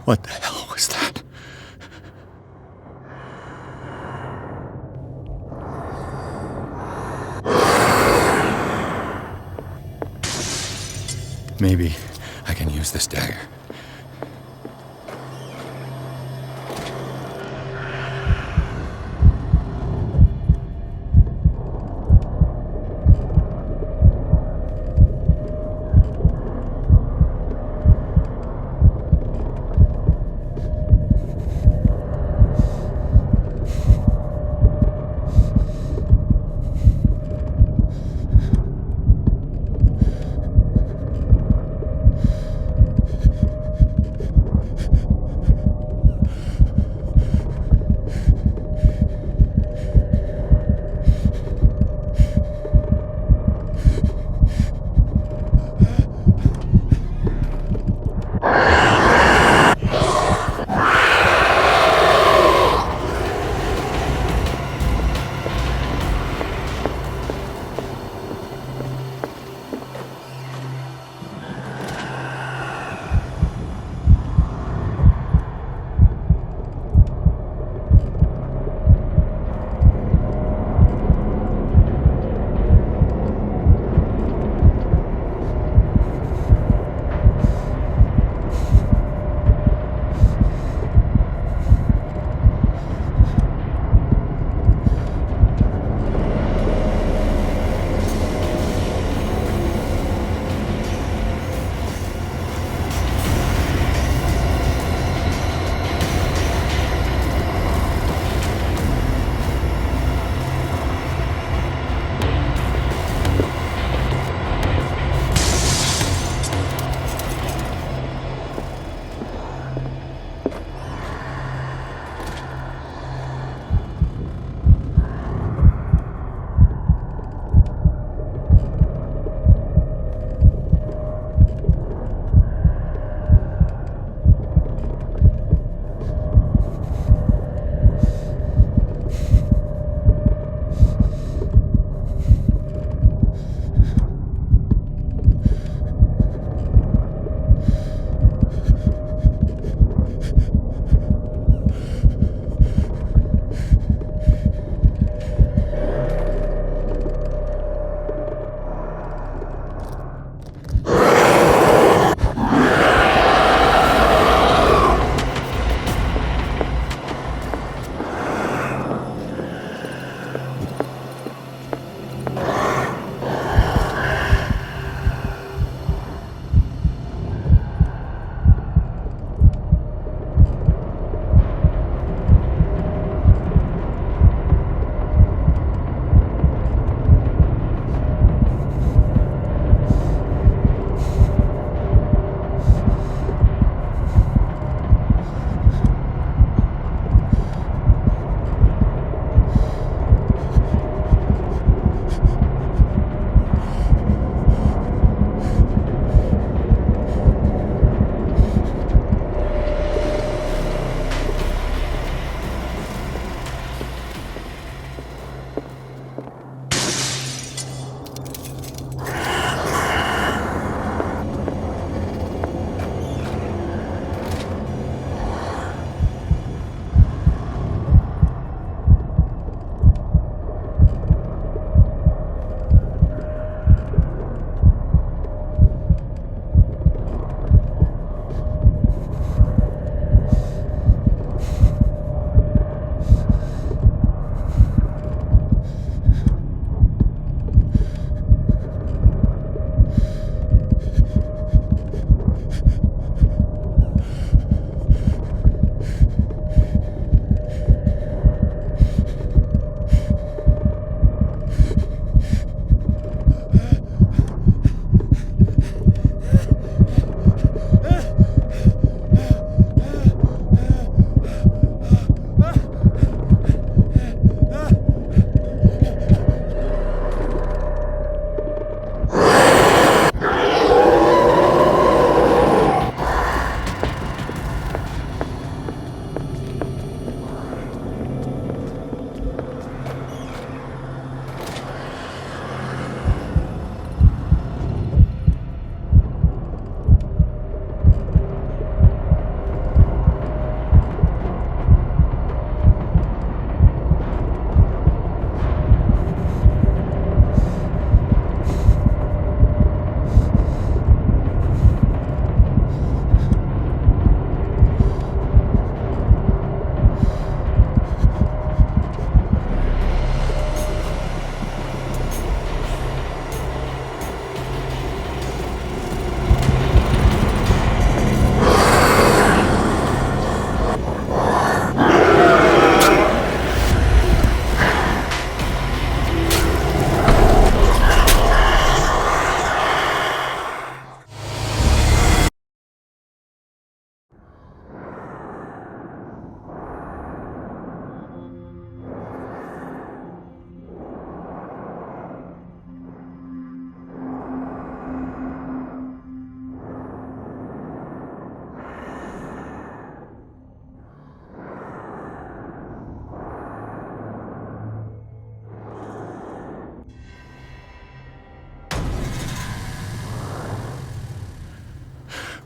What the hell was that? Maybe I can use this dagger.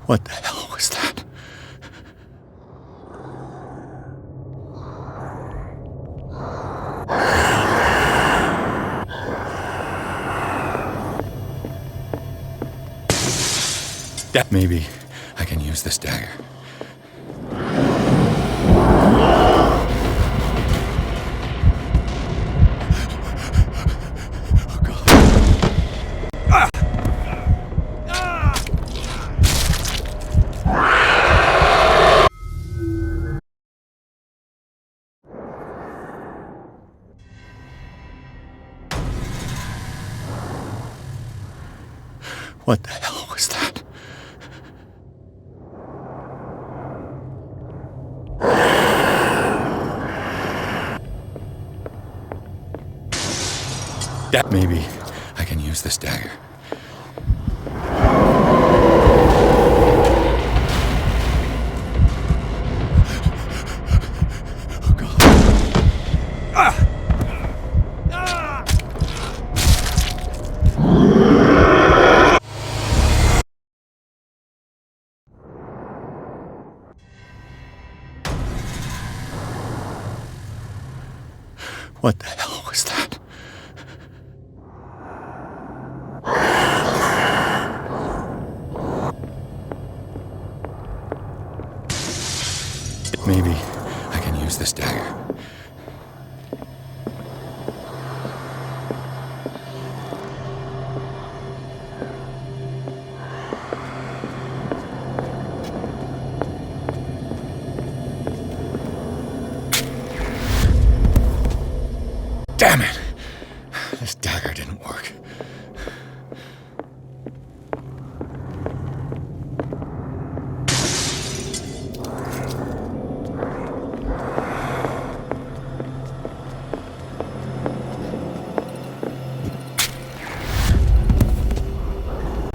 What the hell was that? Maybe I can use this dagger. Oh, God. What the hell was that? Maybe I can use this dagger. Oh, God. What the hell was that? Maybe I can use this dagger. Damn it! This dagger didn't work.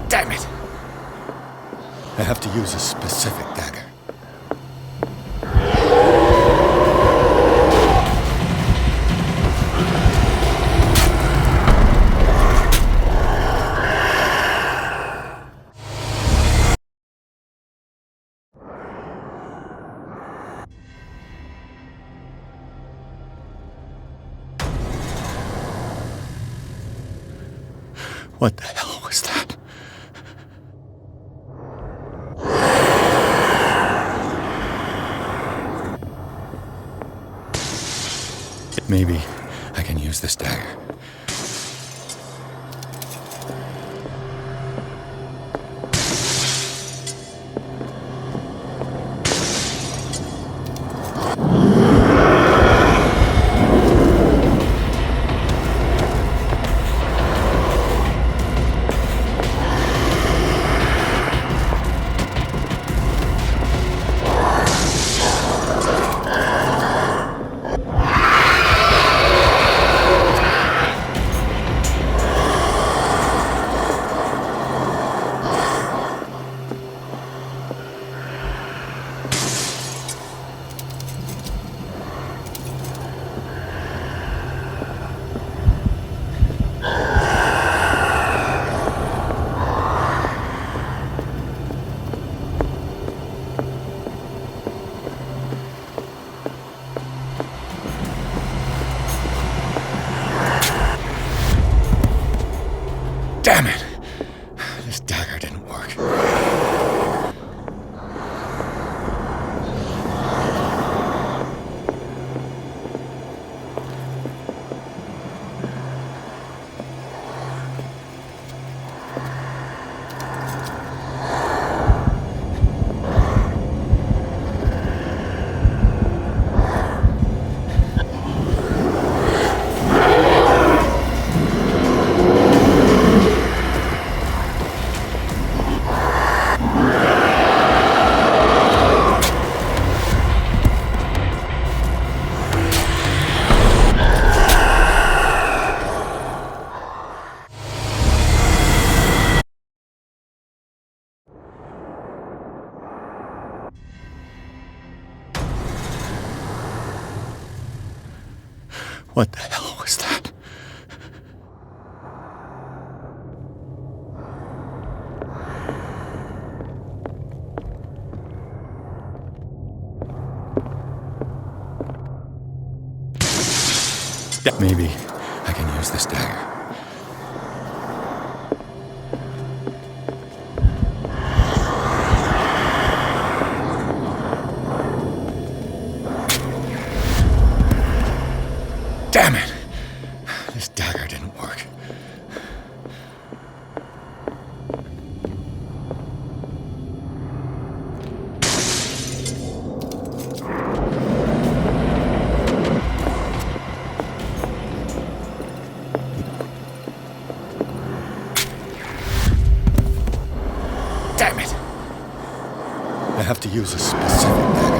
Damn it! I have to use a specific dagger. What the hell was that? Maybe I can use this dagger. Damn it! This dagger didn't work. What the hell was that? Maybe I can use this dagger. Damn it! This dagger didn't work. Damn it! I have to use a specific dagger.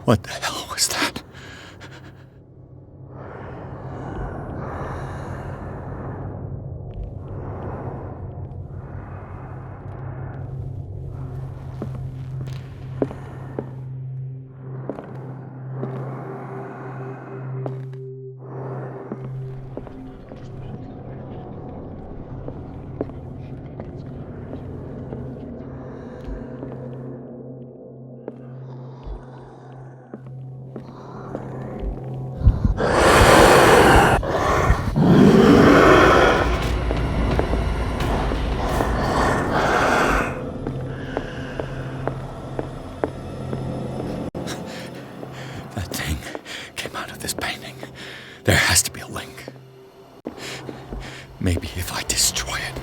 What the hell was that? out of this painting. There has to be a link. Maybe if I destroy it.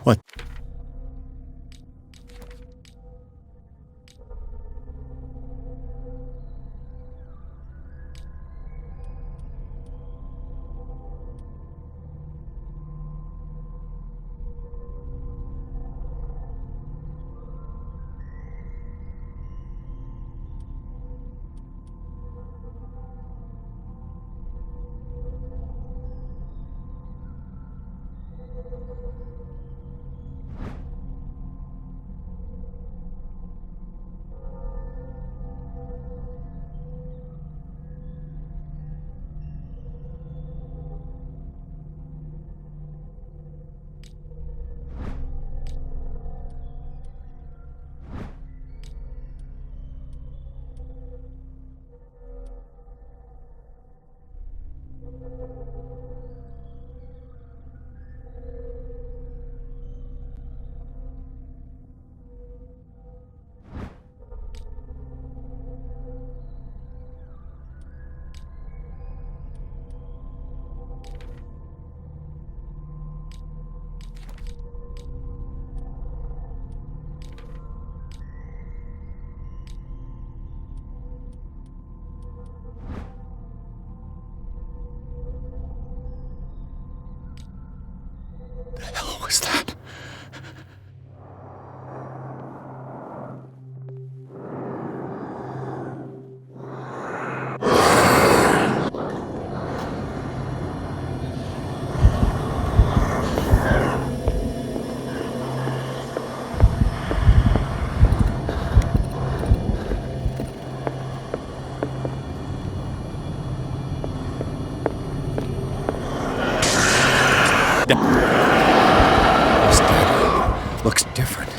What? The hell was that? This dagger looks different.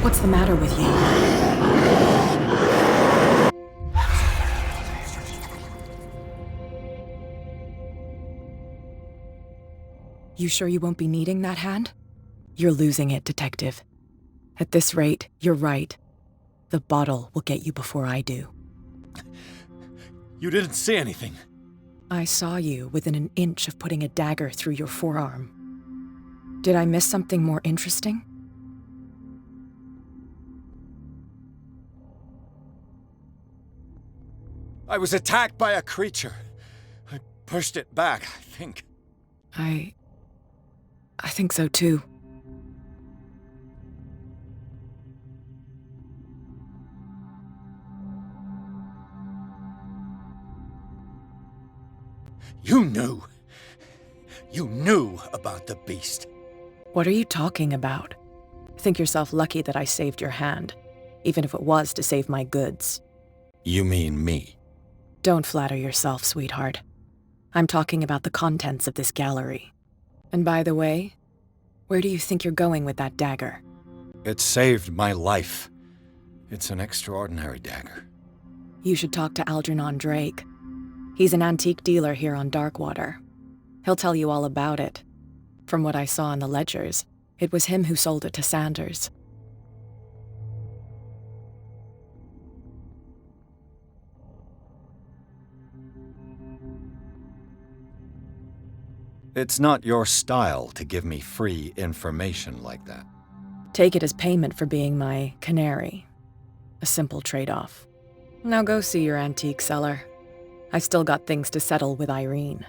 What's the matter with you? You sure you won't be needing that hand? You're losing it, Detective. At this rate, you're right. The bottle will get you before I do. You didn't see anything. I saw you within an inch of putting a dagger through your forearm. Did I miss something more interesting? I was attacked by a creature. I pushed it back, I think. I think so too. You knew. You knew about the beast. What are you talking about? Think yourself lucky that I saved your hand, even if it was to save my goods. You mean me? Don't flatter yourself, sweetheart. I'm talking about the contents of this gallery. And by the way, where do you think you're going with that dagger? It saved my life. It's an extraordinary dagger. You should talk to Algernon Drake. He's an antique dealer here on Darkwater. He'll tell you all about it. From what I saw in the ledgers, it was him who sold it to Sanders. It's not your style to give me free information like that. Take it as payment for being my canary. A simple trade-off. Now go see your antique seller. I've still got things to settle with Irene.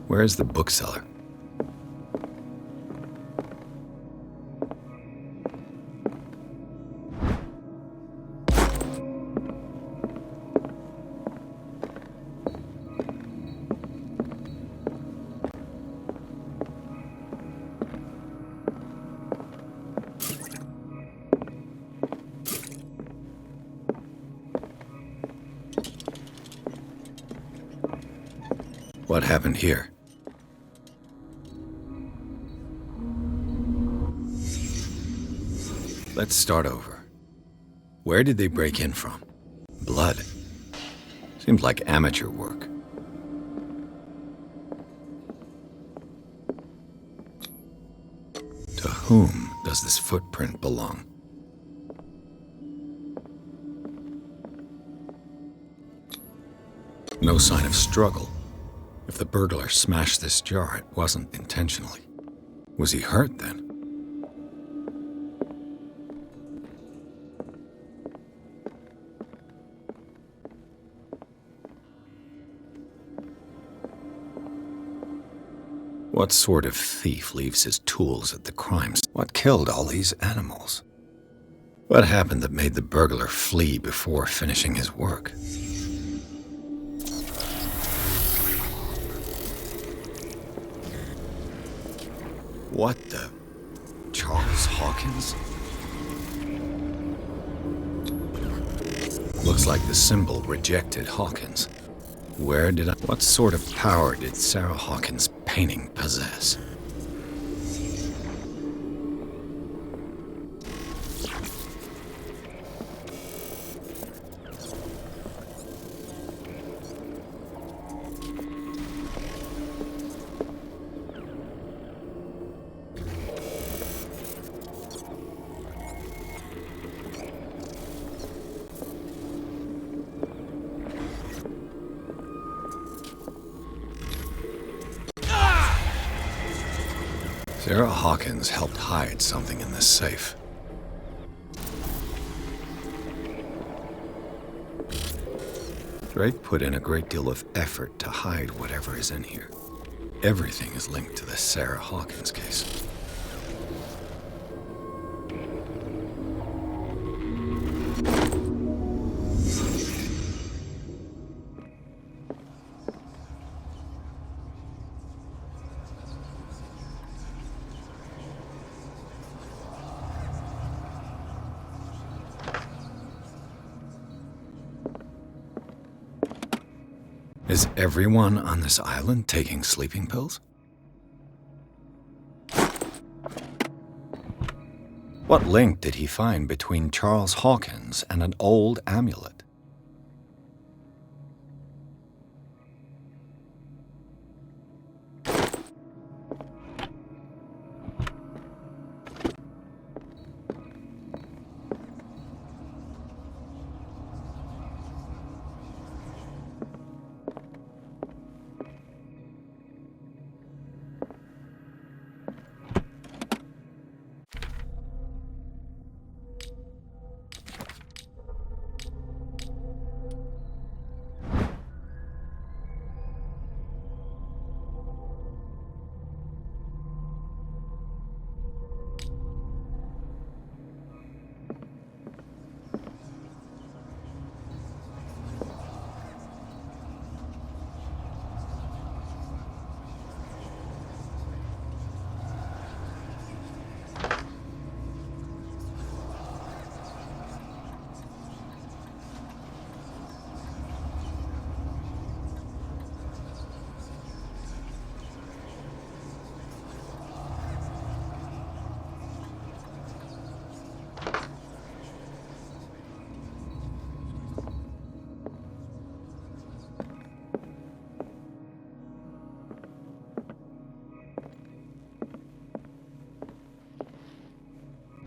Where's the bookseller? What happened here? Let's start over. Where did they break in from? Blood. Seems like amateur work. To whom does this footprint belong? No sign of struggle. If the burglar smashed this jar, it wasn't intentionally. Was he hurt then? What sort of thief leaves his tools at the crime scene? What killed all these animals? What happened that made the burglar flee before finishing his work? What the? Charles Hawkins? Looks like the symbol rejected Hawkins. What sort of power did Sarah Hawkins' painting possess? Sarah Hawkins helped hide something in this safe. Drake put in a great deal of effort to hide whatever is in here. Everything is linked to the Sarah Hawkins case. Is everyone on this island taking sleeping pills? What link did he find between Charles Hawkins and an old amulet?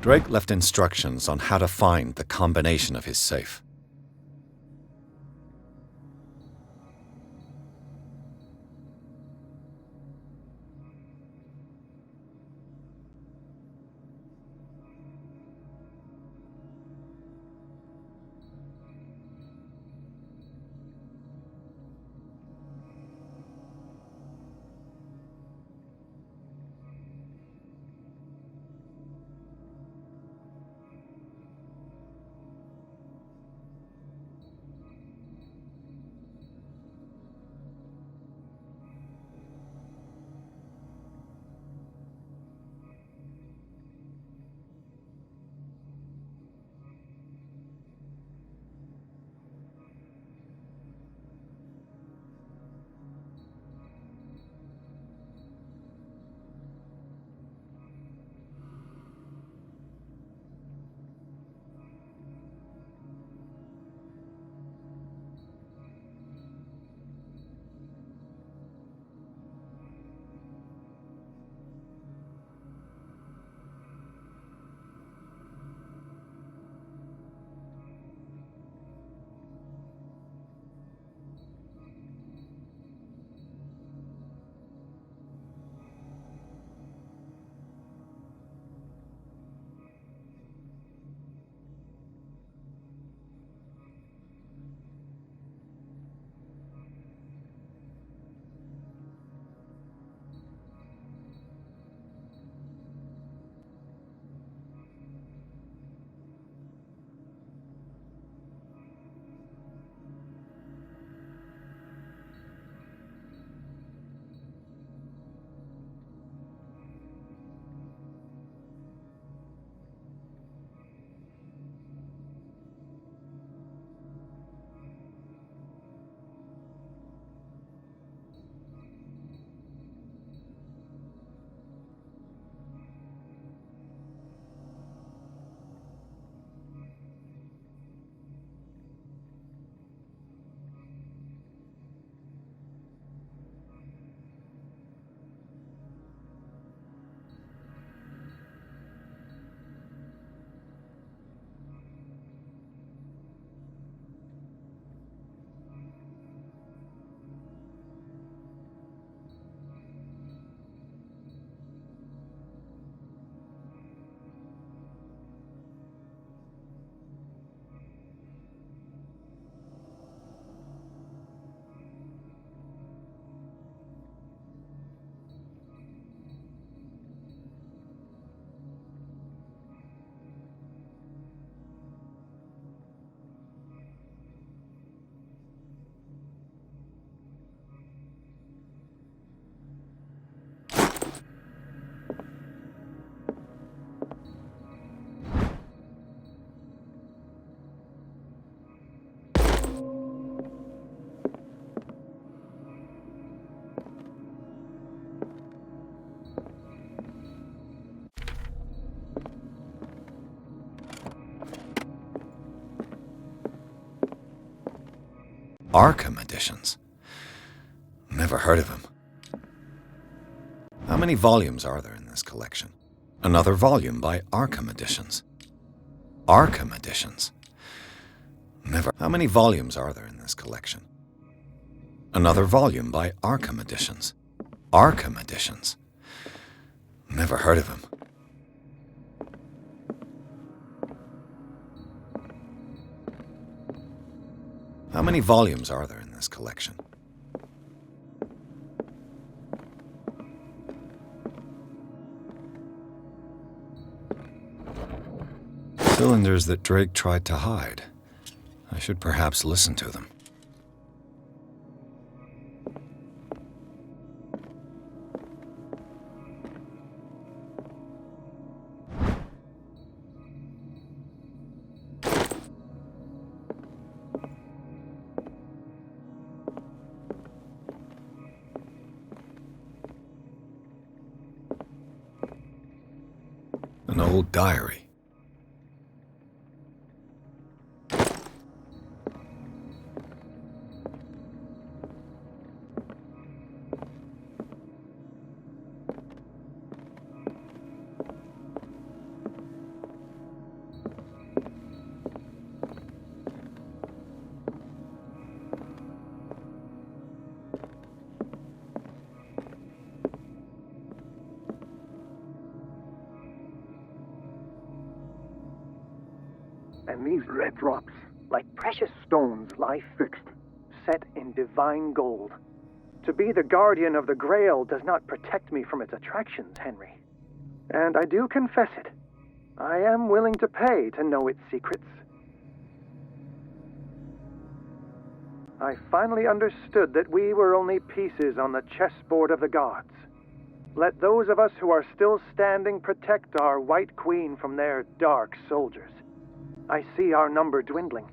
Drake left instructions on how to find the combination of his safe. Arkham editions. Never heard of him. How many volumes are there in this collection? Another volume by Arkham Editions. Arkham Editions. Never. How many volumes are there in this collection? Another volume by Arkham Editions. Arkham Editions. Never heard of him. How many volumes are there in this collection? Cylinders that Drake tried to hide. I should perhaps listen to them. An old diary. And these red drops, like precious stones, lie fixed, set in divine gold. To be the guardian of the Grail does not protect me from its attractions, Henry. And I do confess it. I am willing to pay to know its secrets. I finally understood that we were only pieces on the chessboard of the gods. Let those of us who are still standing protect our White Queen from their dark soldiers. I see our number dwindling,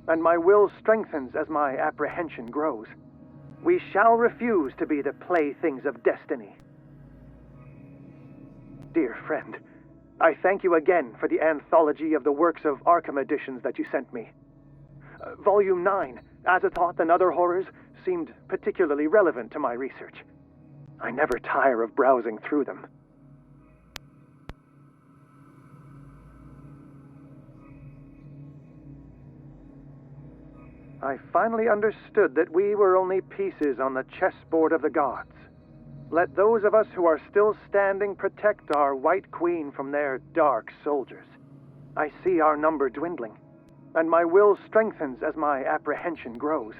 and my will strengthens as my apprehension grows. We shall refuse to be the playthings of destiny. Dear friend, I thank you again for the anthology of the works of Arkham Editions that you sent me. Volume 9, Azathoth and Other Horrors, seemed particularly relevant to my research. I never tire of browsing through them. I finally understood that we were only pieces on the chessboard of the gods. Let those of us who are still standing protect our White Queen from their dark soldiers. I see our number dwindling, and my will strengthens as my apprehension grows.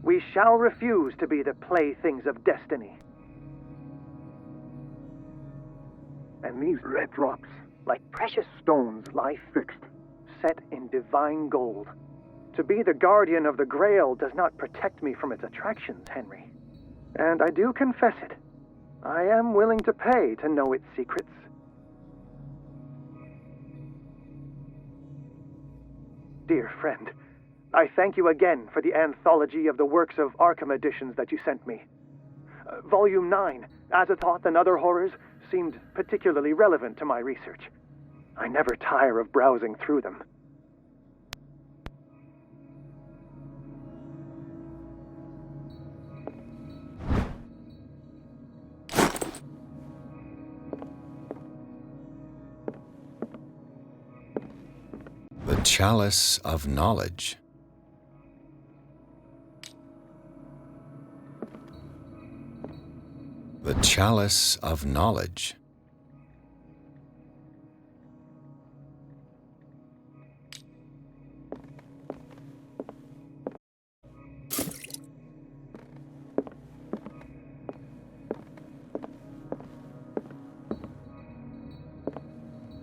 We shall refuse to be the playthings of destiny. And these red drops, like precious stones, lie fixed, set in divine gold. To be the guardian of the Grail does not protect me from its attractions, Henry. And I do confess it. I am willing to pay to know its secrets. Dear friend, I thank you again for the anthology of the works of Arkham Editions that you sent me. Volume 9, Azathoth and Other Horrors, seemed particularly relevant to my research. I never tire of browsing through them. The Chalice of Knowledge. The Chalice of Knowledge.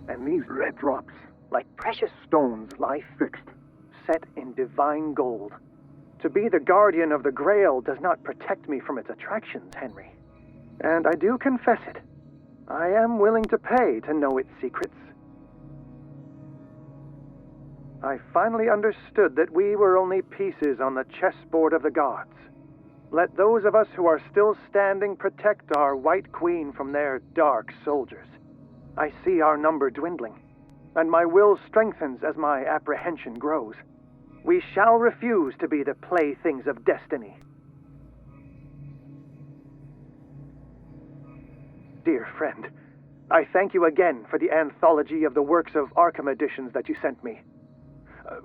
And these red drops, like precious stones, lie fixed, set in divine gold. To be the guardian of the Grail does not protect me from its attractions, Henry. And I do confess it. I am willing to pay to know its secrets. I finally understood that we were only pieces on the chessboard of the gods. Let those of us who are still standing protect our White Queen from their dark soldiers. I see our number dwindling, and my will strengthens as my apprehension grows. We shall refuse to be the playthings of destiny. Dear friend, I thank you again for the anthology of the works of Arkham editions that you sent me.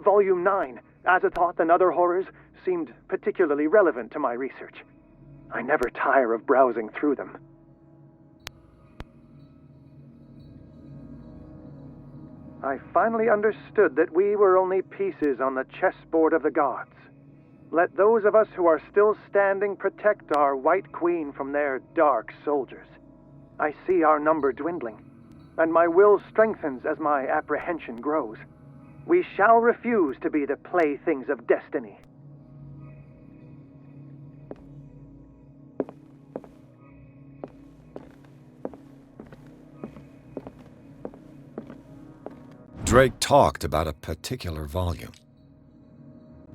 Volume 9, Azathoth and Other Horrors, seemed particularly relevant to my research. I never tire of browsing through them. I finally understood that we were only pieces on the chessboard of the gods. Let those of us who are still standing protect our White Queen from their dark soldiers. I see our number dwindling, and my will strengthens as my apprehension grows. We shall refuse to be the playthings of destiny. Drake talked about a particular volume.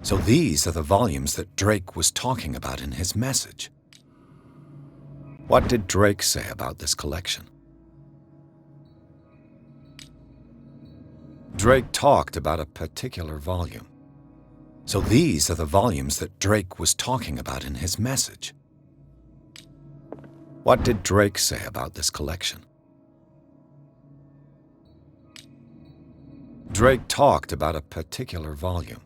So these are the volumes that Drake was talking about in his message. What did Drake say about this collection? Drake talked about a particular volume. So these are the volumes that Drake was talking about in his message. What did Drake say about this collection? Drake talked about a particular volume.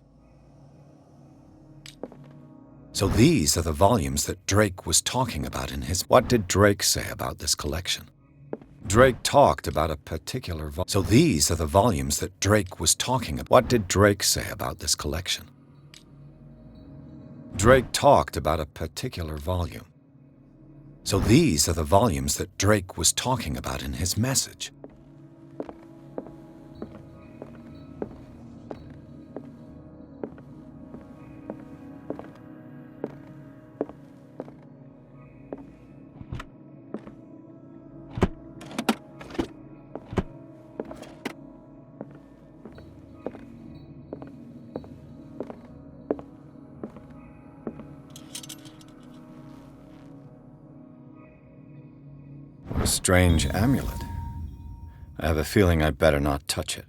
So these are the volumes that Drake was talking about in his... What did Drake say about this collection? Drake talked about a particular So these are the volumes that Drake was talking about. What did Drake say about this collection? Drake talked about a particular volume. So these are the volumes that Drake was talking about in his message. What a strange amulet. I have a feeling I'd better not touch it.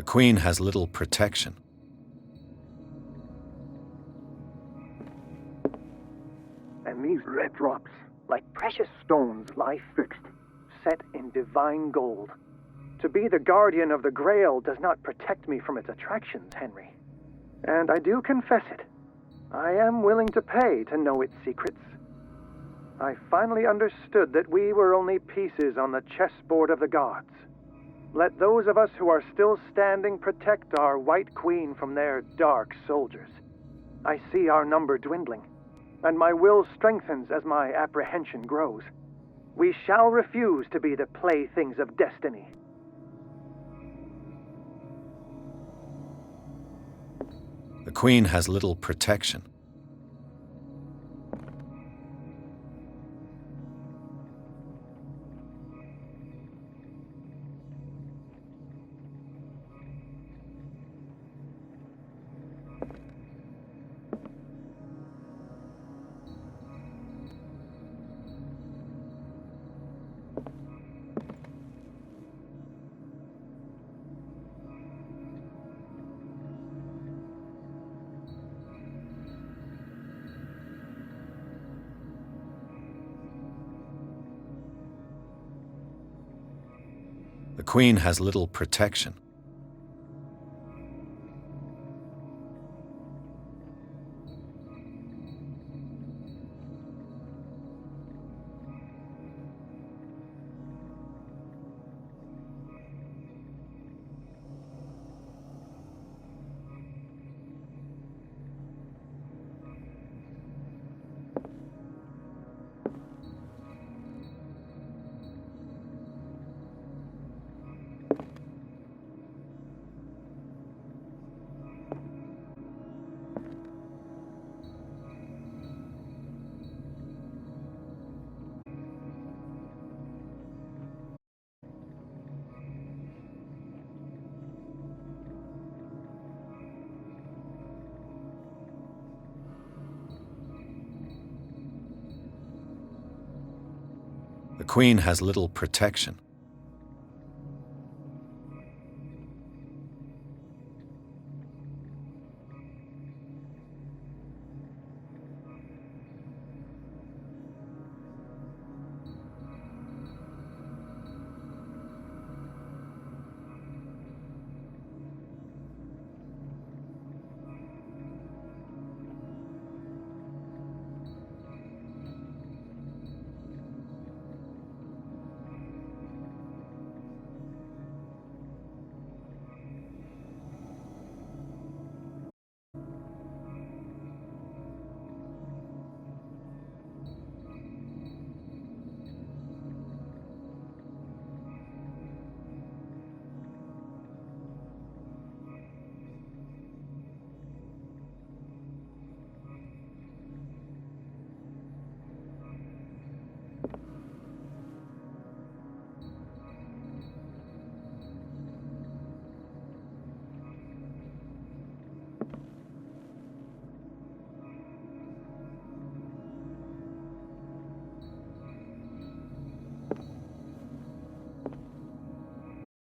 The Queen has little protection. And these red drops, like precious stones, lie fixed, set in divine gold. To be the guardian of the Grail does not protect me from its attractions, Henry. And I do confess it. I am willing to pay to know its secrets. I finally understood that we were only pieces on the chessboard of the gods. Let those of us who are still standing protect our White Queen from their dark soldiers. I see our number dwindling, and my will strengthens as my apprehension grows. We shall refuse to be the playthings of destiny. The Queen has little protection. The Queen has little protection. The Queen has little protection.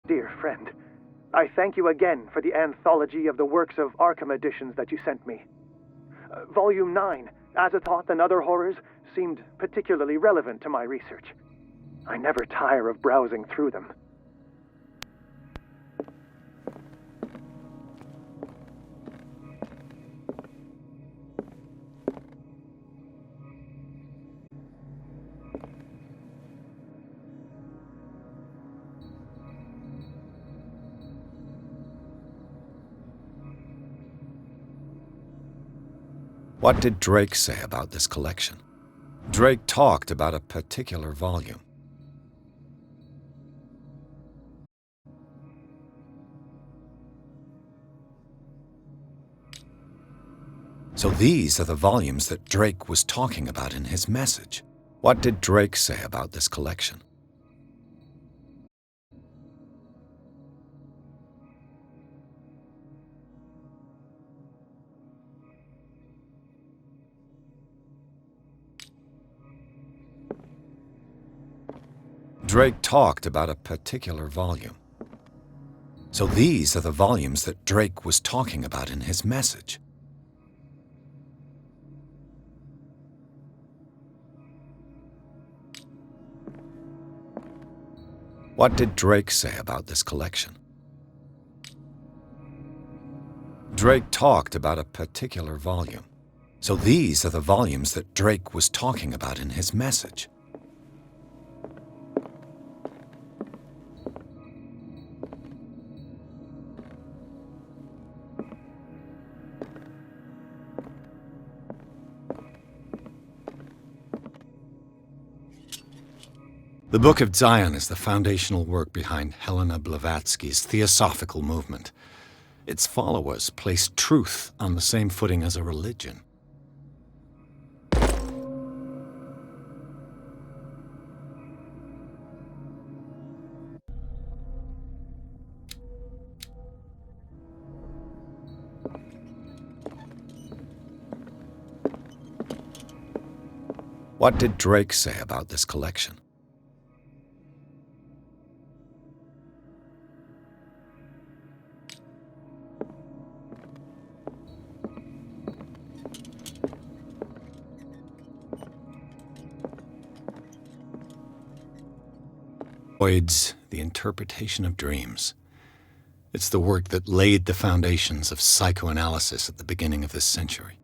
Dear friend, I thank you again for the anthology of the works of Arkham editions that you sent me. Volume 9, Azathoth and Other Horrors, seemed particularly relevant to my research. I never tire of browsing through them. What did Drake say about this collection? Drake talked about a particular volume. So these are the volumes that Drake was talking about in his message. What did Drake say about this collection? Drake talked about a particular volume. So these are the volumes that Drake was talking about in his message. What did Drake say about this collection? Drake talked about a particular volume. So these are the volumes that Drake was talking about in his message. The Book of Zion is the foundational work behind Helena Blavatsky's Theosophical movement. Its followers place truth on the same footing as a religion. What did Drake say about this collection? Freud's The Interpretation of Dreams. It's the work that laid the foundations of psychoanalysis at the beginning of this century.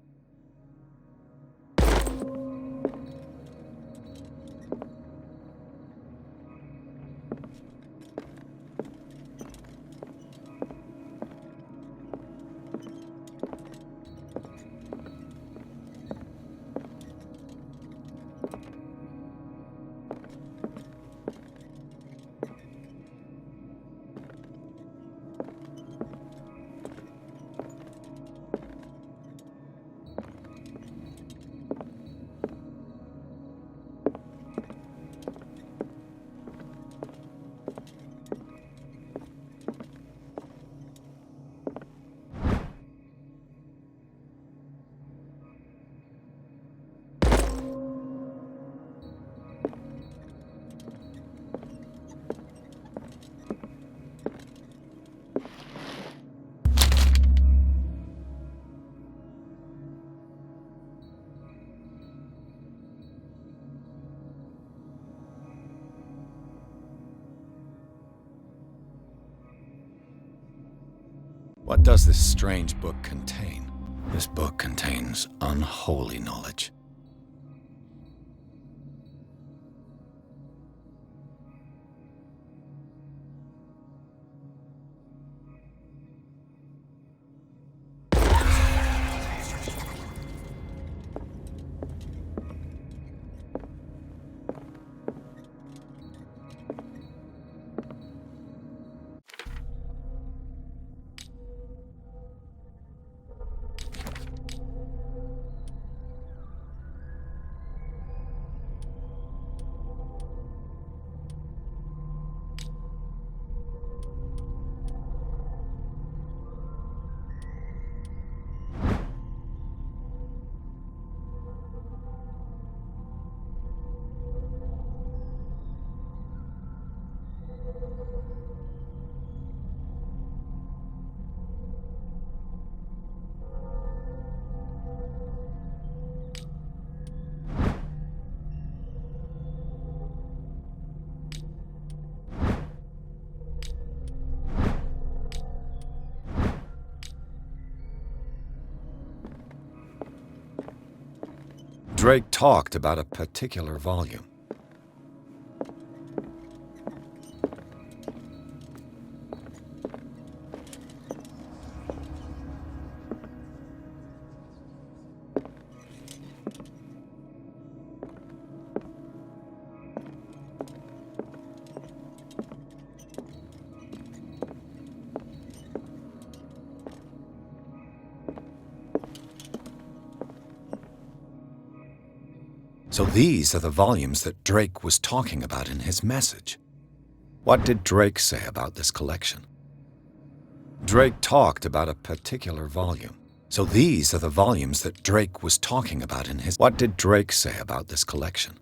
What does this strange book contain? This book contains unholy knowledge. Drake talked about a particular volume. So these are the volumes that Drake was talking about in his message. What did Drake say about this collection? Drake talked about a particular volume. So these are the volumes that Drake was talking about in his... What did Drake say about this collection?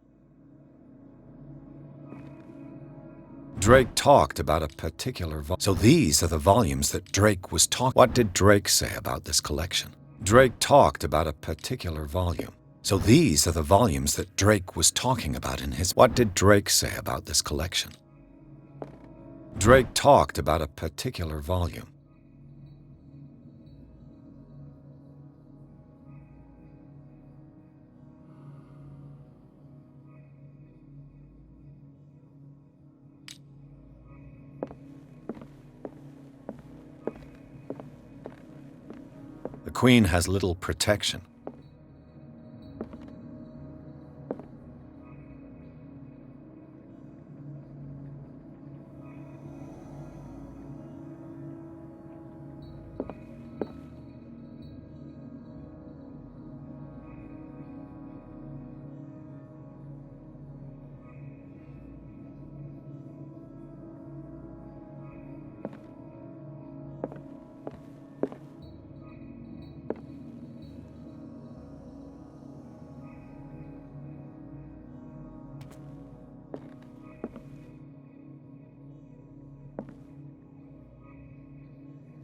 Drake talked about a particular volume. So these are the volumes that Drake was talking... What did Drake say about this collection? Drake talked about a particular volume. So these are the volumes that Drake was talking about in his... What did Drake say about this collection? Drake talked about a particular volume. The Queen has little protection.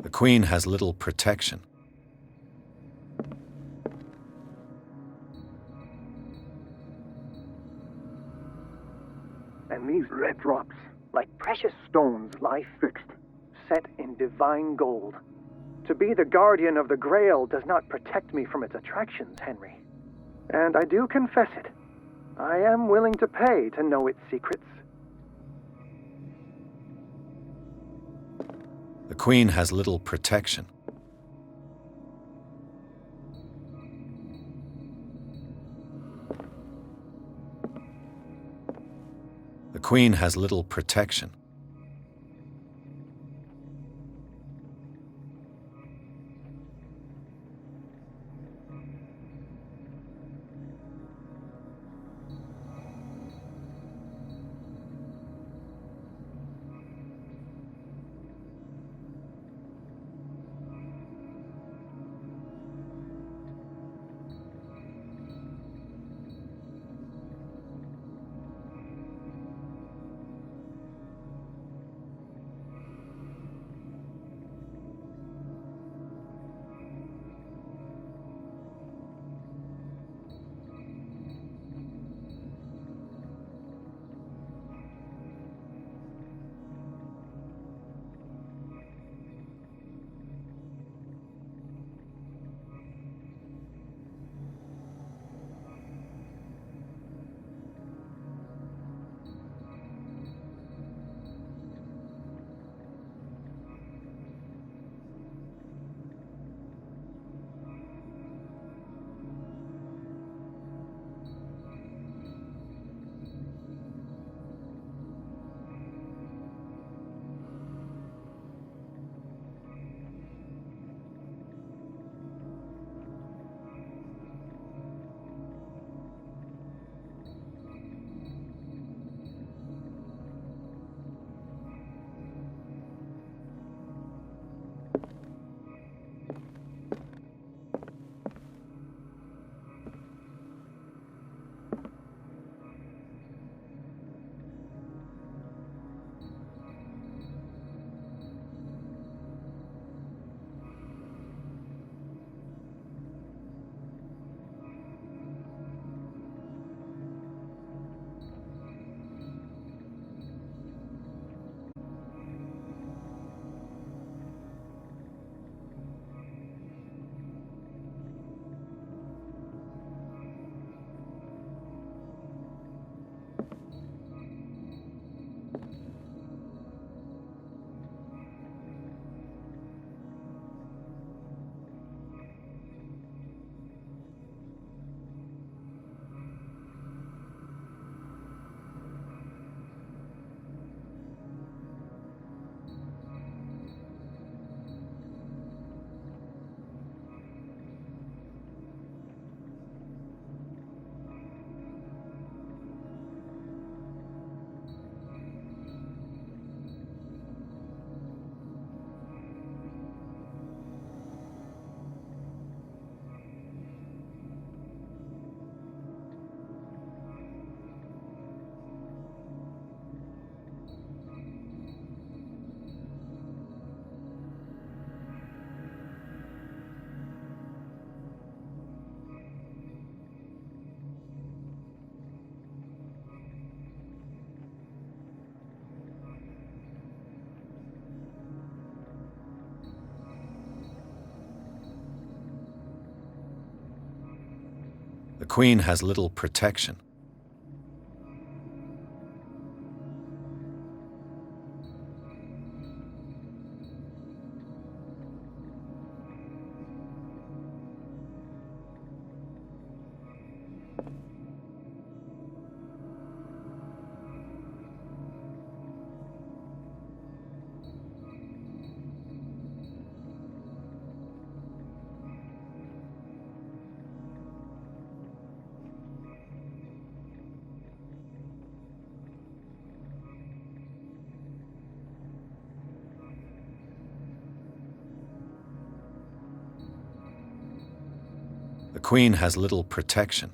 The Queen has little protection. And these red drops, like precious stones, lie fixed, set in divine gold. To be the guardian of the Grail does not protect me from its attractions, Henry. And I do confess it. I am willing to pay to know its secrets. The Queen has little protection. The Queen has little protection. The Queen has little protection. The Queen has little protection.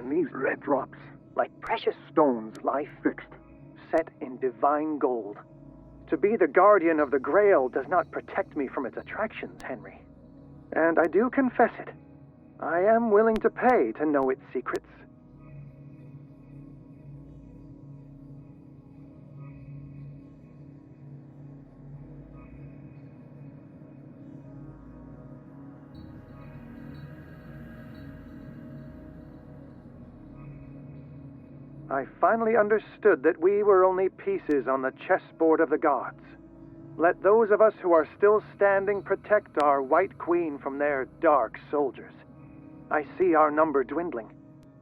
And these red drops, like precious stones, lie fixed, set in divine gold. To be the guardian of the Grail does not protect me from its attractions, Henry. And I do confess it. I am willing to pay to know its secrets. I finally understood that we were only pieces on the chessboard of the gods. Let those of us who are still standing protect our White Queen from their dark soldiers. I see our number dwindling,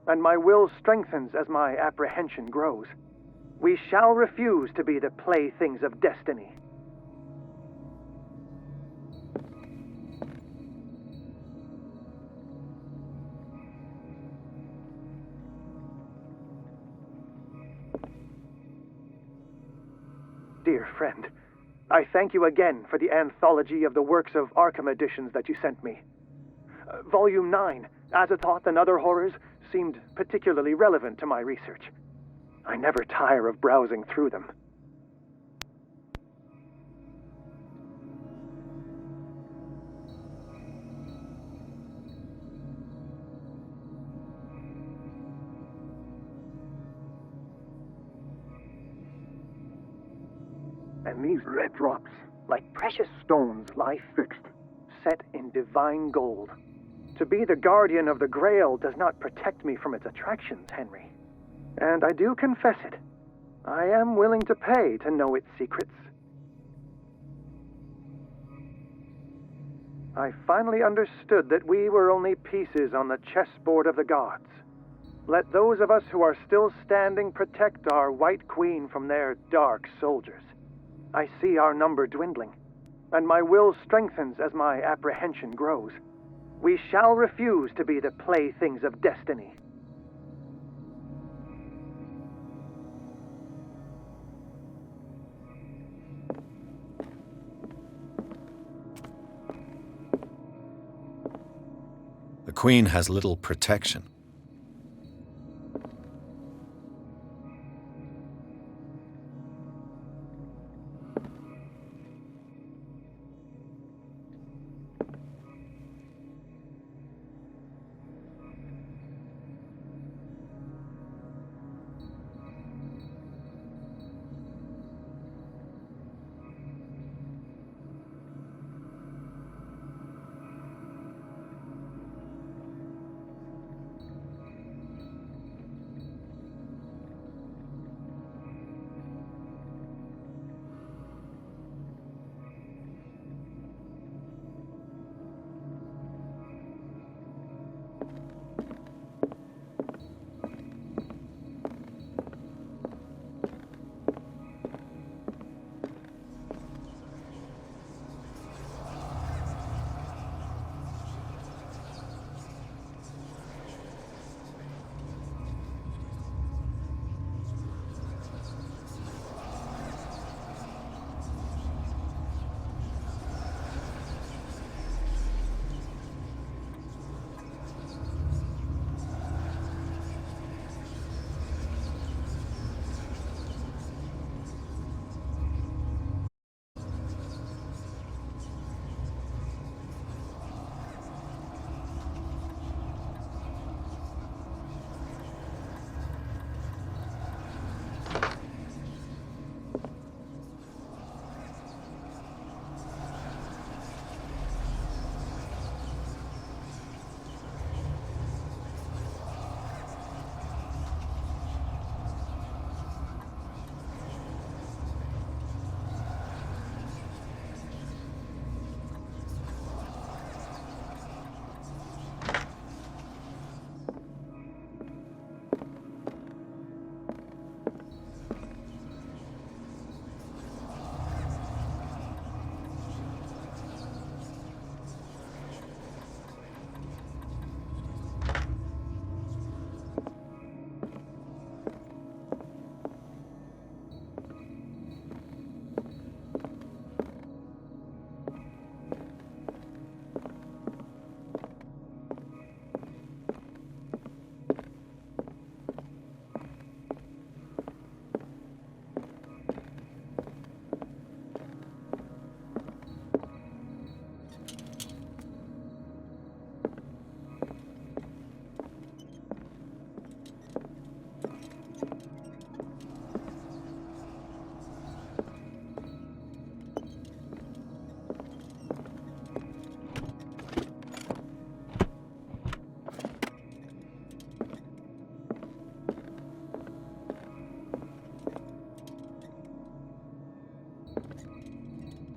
and my will strengthens as my apprehension grows. We shall refuse to be the playthings of destiny. Dear friend, I thank you again for the anthology of the works of Arkham editions that you sent me. Volume 9, Azathoth and Other Horrors, seemed particularly relevant to my research. I never tire of browsing through them. And these red drops, like precious stones, lie fixed, set in divine gold. To be the guardian of the Grail does not protect me from its attractions, Henry. And I do confess it. I am willing to pay to know its secrets. I finally understood that we were only pieces on the chessboard of the gods. Let those of us who are still standing protect our White Queen from their dark soldiers. I see our number dwindling, and my will strengthens as my apprehension grows. We shall refuse to be the playthings of destiny. The Queen has little protection.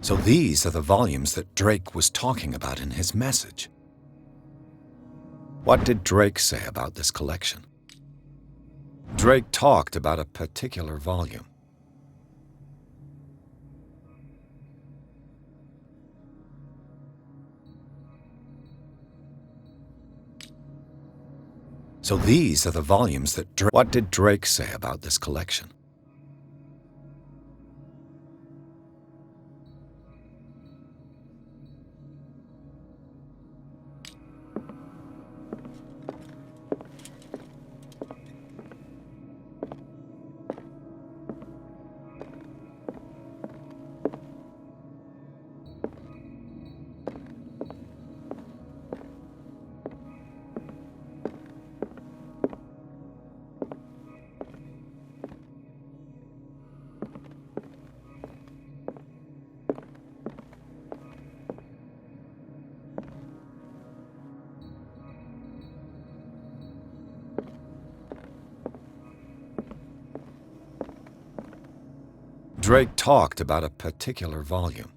So these are the volumes that Drake was talking about in his message. What did Drake say about this collection? Drake talked about a particular volume. So these are the volumes that Drake... What did Drake say about this collection? Drake talked about a particular volume.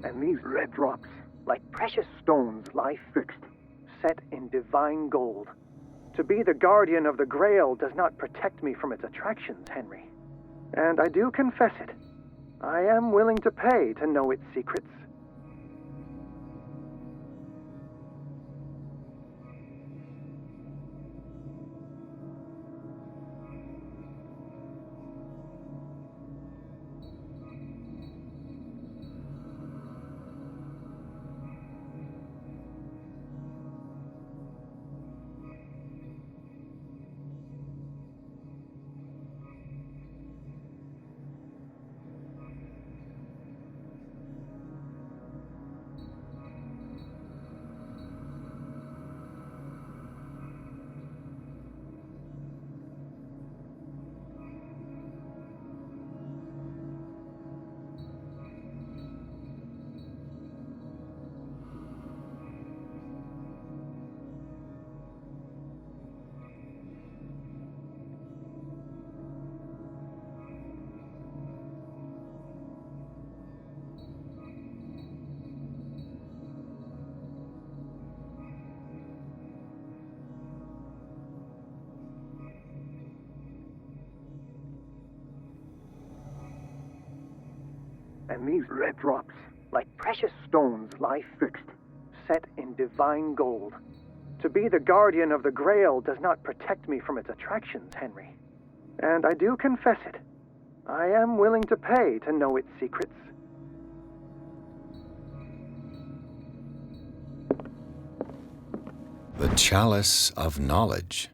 And these red drops, like precious stones, lie fixed, set in divine gold. To be the guardian of the Grail does not protect me from its attractions, Henry. And I do confess it. I am willing to pay to know its secrets. And these red drops, like precious stones, lie fixed, set in divine gold. To be the guardian of the Grail does not protect me from its attractions, Henry. And I do confess it. I am willing to pay to know its secrets. The Chalice of Knowledge.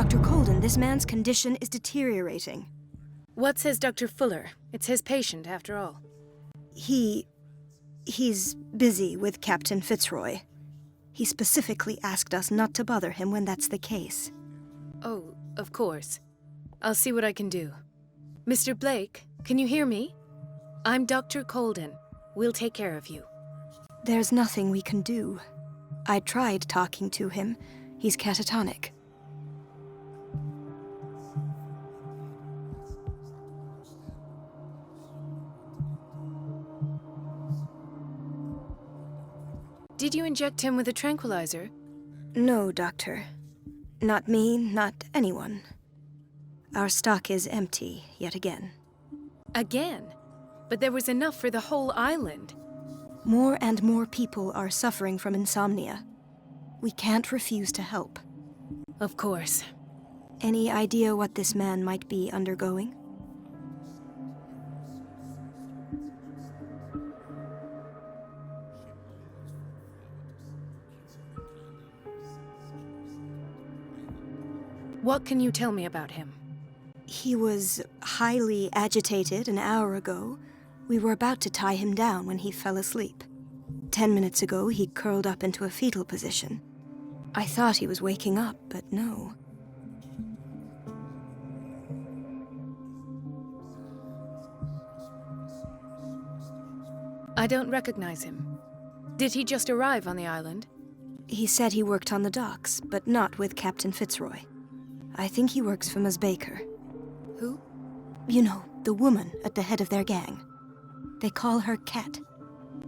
Dr. Colden, this man's condition is deteriorating. What says Dr. Fuller? It's his patient, after all. He's busy with Captain Fitzroy. He specifically asked us not to bother him when that's the case. Oh, of course. I'll see what I can do. Mr. Blake, can you hear me? I'm Dr. Colden. We'll take care of you. There's nothing we can do. I tried talking to him. He's catatonic. Did you inject him with a tranquilizer? No, Doctor. Not me, not anyone. Our stock is empty, yet again. Again? But there was enough for the whole island. More and more people are suffering from insomnia. We can't refuse to help. Of course. Any idea what this man might be undergoing? What can you tell me about him? He was highly agitated an hour ago. We were about to tie him down when he fell asleep. 10 minutes ago, he curled up into a fetal position. I thought he was waking up, but no. I don't recognize him. Did he just arrive on the island? He said he worked on the docks, but not with Captain Fitzroy. I think he works for Ms. Baker. Who? You know, the woman at the head of their gang. They call her Cat.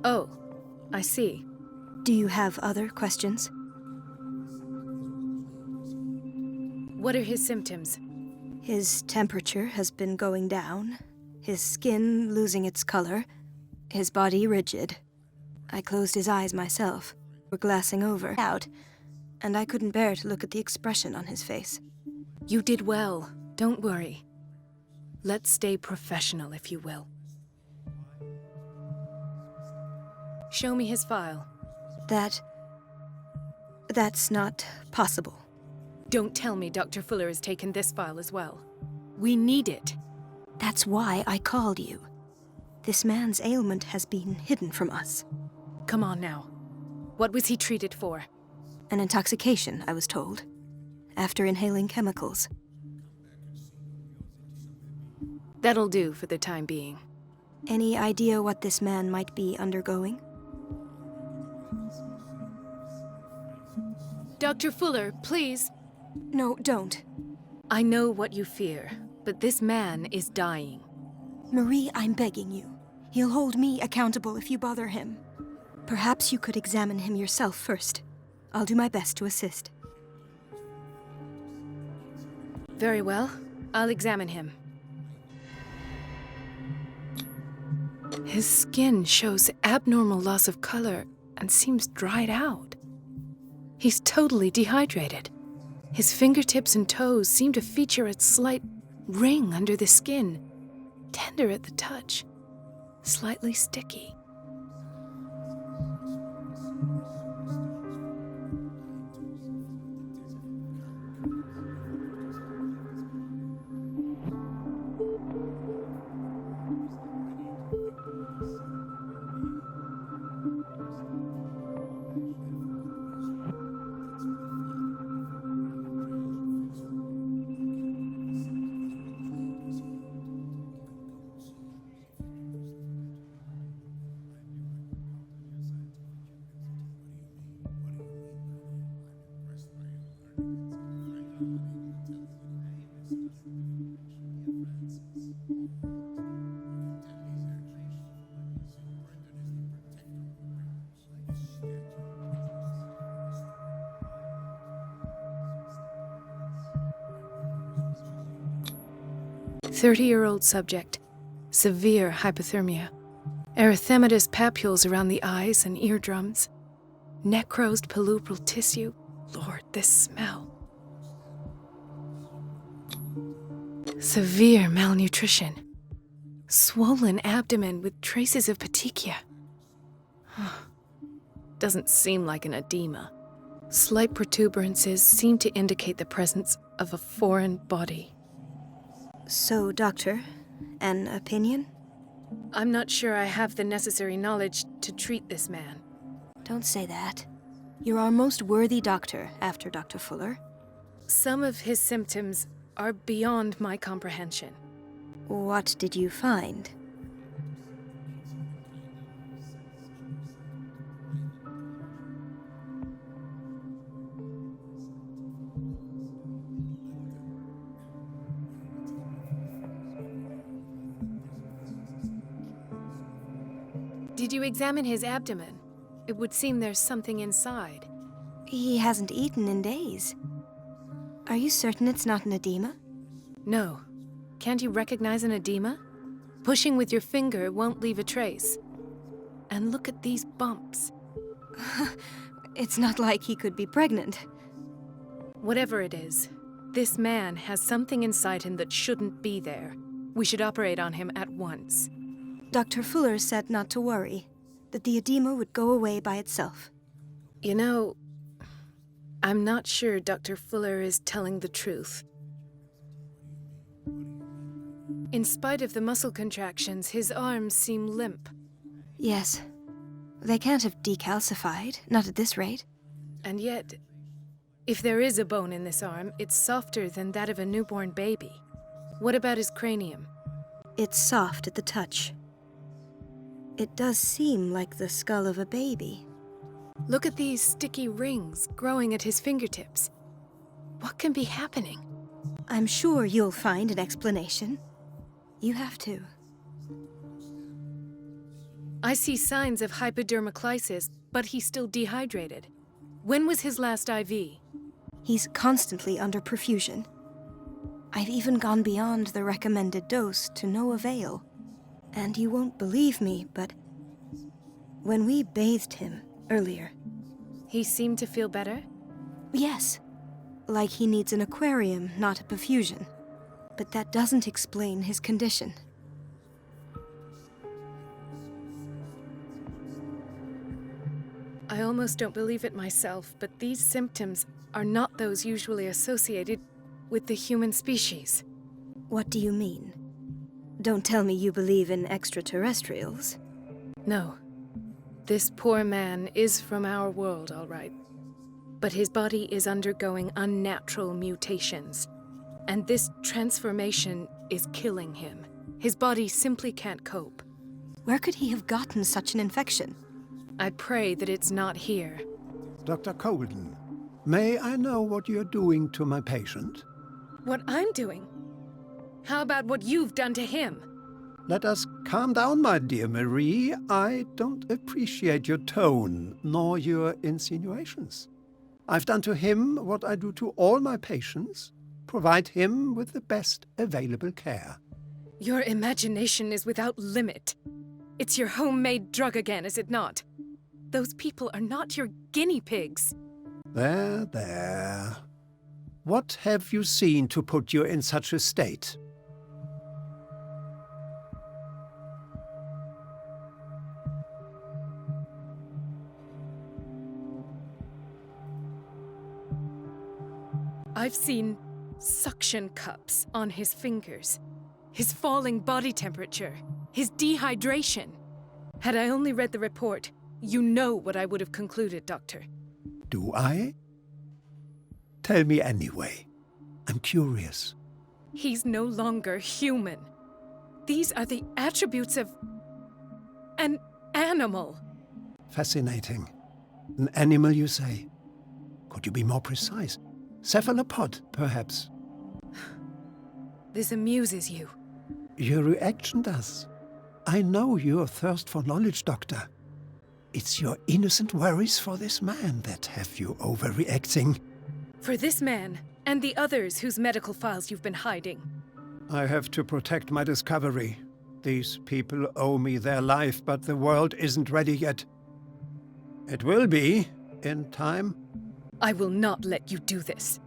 Oh, I see. Do you have other questions? What are his symptoms? His temperature has been going down, his skin losing its color, his body rigid. I closed his eyes myself. We're glassing over out, and I couldn't bear to look at the expression on his face. You did well. Don't worry. Let's stay professional, if you will. Show me his file. That's not possible. Don't tell me Dr. Fuller has taken this file as well. We need it. That's why I called you. This man's ailment has been hidden from us. Come on now. What was he treated for? An intoxication, I was told, after inhaling chemicals. That'll do for the time being. Any idea what this man might be undergoing? Dr. Fuller, please. No, don't. I know what you fear, but this man is dying. Marie, I'm begging you. He'll hold me accountable if you bother him. Perhaps you could examine him yourself first. I'll do my best to assist. Very well. I'll examine him. His skin shows abnormal loss of color and seems dried out. He's totally dehydrated. His fingertips and toes seem to feature a slight ring under the skin, tender at the touch, slightly sticky. "30-year-old subject, severe hypothermia, erythematous papules around the eyes and eardrums, necrosed palpebral tissue. Lord, this smell. Severe malnutrition, swollen abdomen with traces of petechia. Doesn't seem like an edema. Slight protuberances seem to indicate the presence of a foreign body. So, Doctor, an opinion? I'm not sure I have the necessary knowledge to treat this man. Don't say that. You're our most worthy doctor after Dr. Fuller. Some of his symptoms are beyond my comprehension. What did you find? Did you examine his abdomen? It would seem there's something inside. He hasn't eaten in days. Are you certain it's not an edema? No. Can't you recognize an edema? Pushing with your finger won't leave a trace. And look at these bumps. It's not like he could be pregnant. Whatever it is, this man has something inside him that shouldn't be there. We should operate on him at once. Dr. Fuller said not to worry, that the edema would go away by itself. You know, I'm not sure Dr. Fuller is telling the truth. In spite of the muscle contractions, his arms seem limp. Yes. They can't have decalcified, not at this rate. And yet, if there is a bone in this arm, it's softer than that of a newborn baby. What about his cranium? It's soft at the touch. It does seem like the skull of a baby. Look at these sticky rings growing at his fingertips. What can be happening? I'm sure you'll find an explanation. You have to. I see signs of hypodermoclysis, but he's still dehydrated. When was his last IV? He's constantly under perfusion. I've even gone beyond the recommended dose to no avail. And you won't believe me, but when we bathed him earlier... He seemed to feel better? Yes. Like he needs an aquarium, not a perfusion. But that doesn't explain his condition. I almost don't believe it myself, but these symptoms are not those usually associated with the human species. What do you mean? Don't tell me you believe in extraterrestrials. No. This poor man is from our world, all right. But his body is undergoing unnatural mutations. And this transformation is killing him. His body simply can't cope. Where could he have gotten such an infection? I pray that it's not here. Dr. Colden, may I know what you're doing to my patient? What I'm doing? How about what you've done to him? Let us calm down, my dear Marie. I don't appreciate your tone, nor your insinuations. I've done to him what I do to all my patients. Provide him with the best available care. Your imagination is without limit. It's your homemade drug again, is it not? Those people are not your guinea pigs. There, there. What have you seen to put you in such a state? I've seen suction cups on his fingers, his falling body temperature, his dehydration. Had I only read the report, you know what I would have concluded, Doctor. Do I? Tell me anyway. I'm curious. He's no longer human. These are the attributes of an animal. Fascinating. An animal, you say? Could you be more precise? Cephalopod, perhaps? This amuses you. Your reaction does. I know your thirst for knowledge, Doctor. It's your innocent worries for this man that have you overreacting. For this man, and the others whose medical files you've been hiding. I have to protect my discovery. These people owe me their life, but the world isn't ready yet. It will be, in time. I will not let you do this.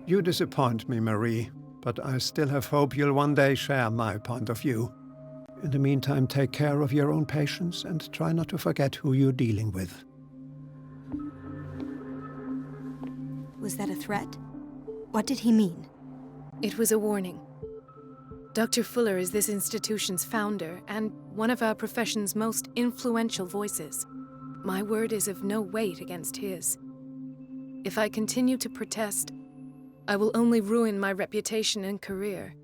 You disappoint me, Marie, but I still have hope you'll one day share my point of view. In the meantime, take care of your own patients and try not to forget who you're dealing with. Was that a threat? What did he mean? It was a warning. Dr. Fuller is this institution's founder and one of our profession's most influential voices. My word is of no weight against his. If I continue to protest, I will only ruin my reputation and career.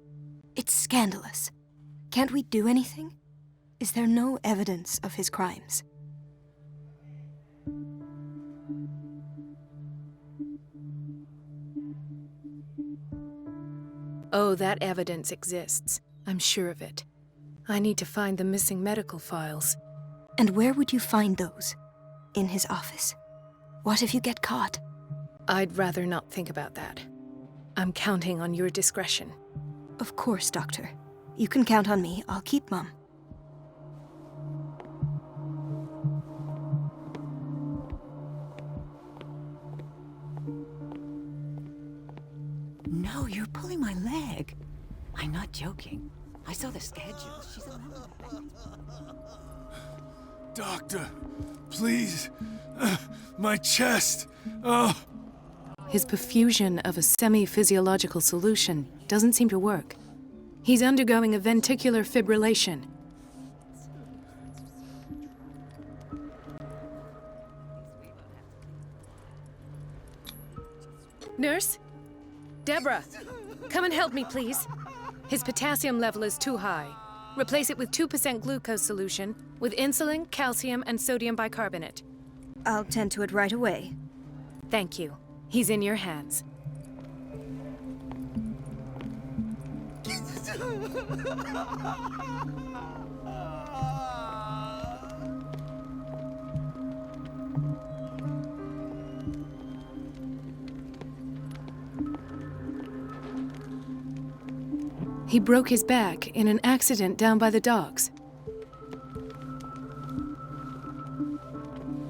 It's scandalous. Can't we do anything? Is there no evidence of his crimes? Oh, that evidence exists. I'm sure of it. I need to find the missing medical files. And where would you find those? In his office? What if you get caught? I'd rather not think about that. I'm counting on your discretion. Of course, Doctor. You can count on me. I'll keep Mum. No, you're pulling my leg. I'm not joking. I saw the schedule. She's a member. Doctor, please. My chest. Oh. His perfusion of a semi-physiological solution doesn't seem to work. He's undergoing a ventricular fibrillation. Nurse? Deborah, come and help me, please. His potassium level is too high. Replace it with 2% glucose solution with insulin, calcium, and sodium bicarbonate. I'll tend to it right away. Thank you. He's in your hands. He broke his back in an accident down by the docks.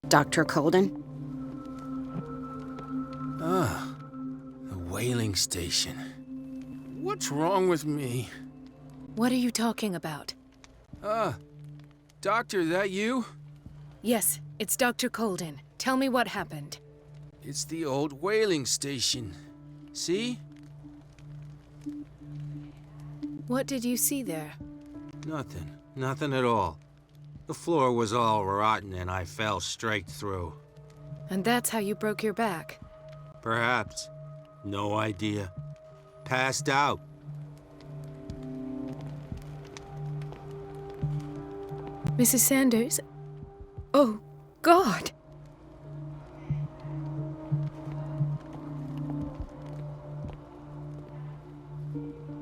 Dr. Colden? Ah, the whaling station. What's wrong with me? What are you talking about? Doctor, that you? Yes, it's Dr. Colden. Tell me what happened. It's the old whaling station. See? What did you see there? Nothing. Nothing at all. The floor was all rotten and I fell straight through. And that's how you broke your back? Perhaps. No idea. Passed out. Mrs. Sanders? Oh, God!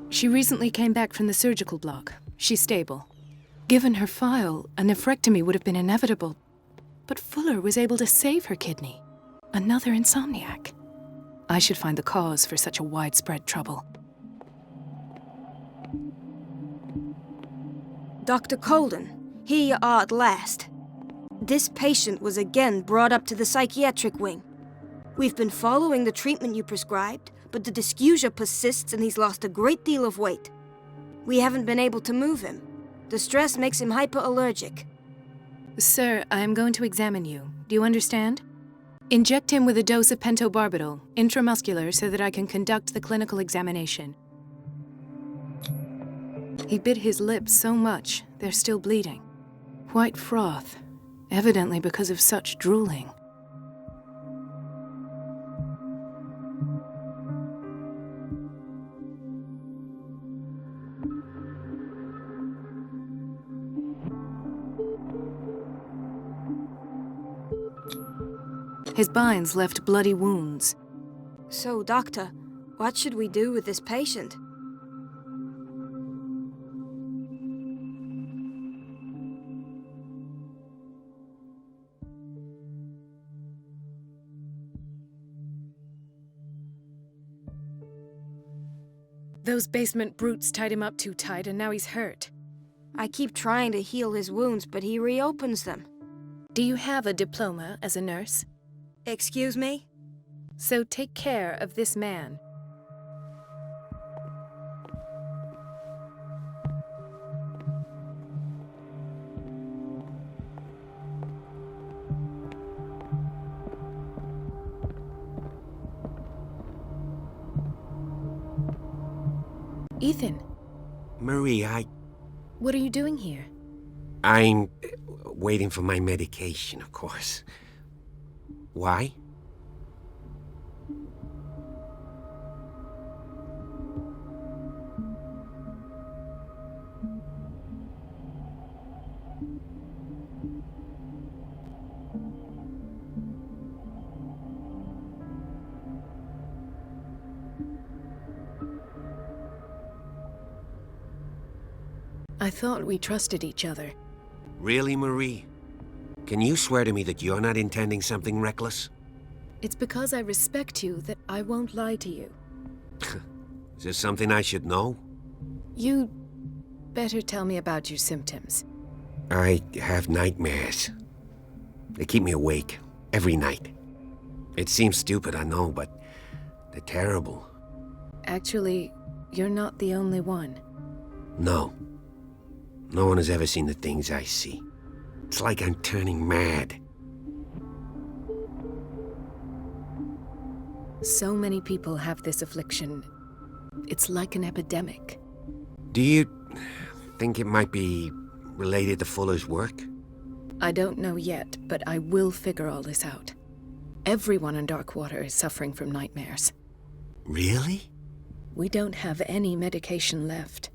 She recently came back from the surgical block. She's stable. Given her file, a nephrectomy would have been inevitable. But Fuller was able to save her kidney. Another insomniac. I should find the cause for such a widespread trouble. Dr. Colden, here you are at last. This patient was again brought up to the psychiatric wing. We've been following the treatment you prescribed, but the dysgeusia persists and he's lost a great deal of weight. We haven't been able to move him. The stress makes him hyperallergic. Sir, I am going to examine you. Do you understand? Inject him with a dose of pentobarbital, intramuscular, so that I can conduct the clinical examination. He bit his lips so much, they're still bleeding. White froth, evidently because of such drooling. His binds left bloody wounds. So, Doctor, what should we do with this patient? Those basement brutes tied him up too tight and now he's hurt. I keep trying to heal his wounds, but he reopens them. Do you have a diploma as a nurse? Excuse me? So take care of this man. Ethan, Marie, what are you doing here? I'm waiting for my medication, of course. Why? I thought we trusted each other. Really, Marie? Can you swear to me that you're not intending something reckless? It's because I respect you that I won't lie to you. Is there something I should know? You better tell me about your symptoms. I have nightmares. They keep me awake every night. It seems stupid, I know, but they're terrible. Actually, you're not the only one. No. No one has ever seen the things I see. It's like I'm turning mad. So many people have this affliction. It's like an epidemic. Do you think it might be related to Fuller's work? I don't know yet, but I will figure all this out. Everyone in Darkwater is suffering from nightmares. Really? We don't have any medication left.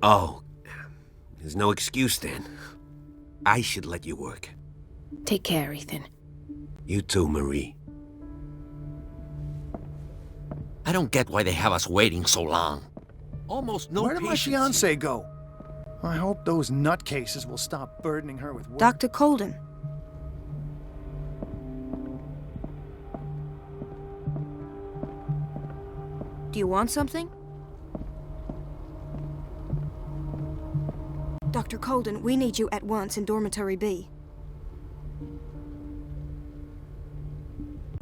Oh, there's no excuse then. I should let you work. Take care, Ethan. You too, Marie. I don't get why they have us waiting so long. Almost no Where did my patience. fiancée go? I hope those nutcases will stop burdening her with work. Dr. Colden. Do you want something? Dr. Colden, we need you at once in Dormitory B.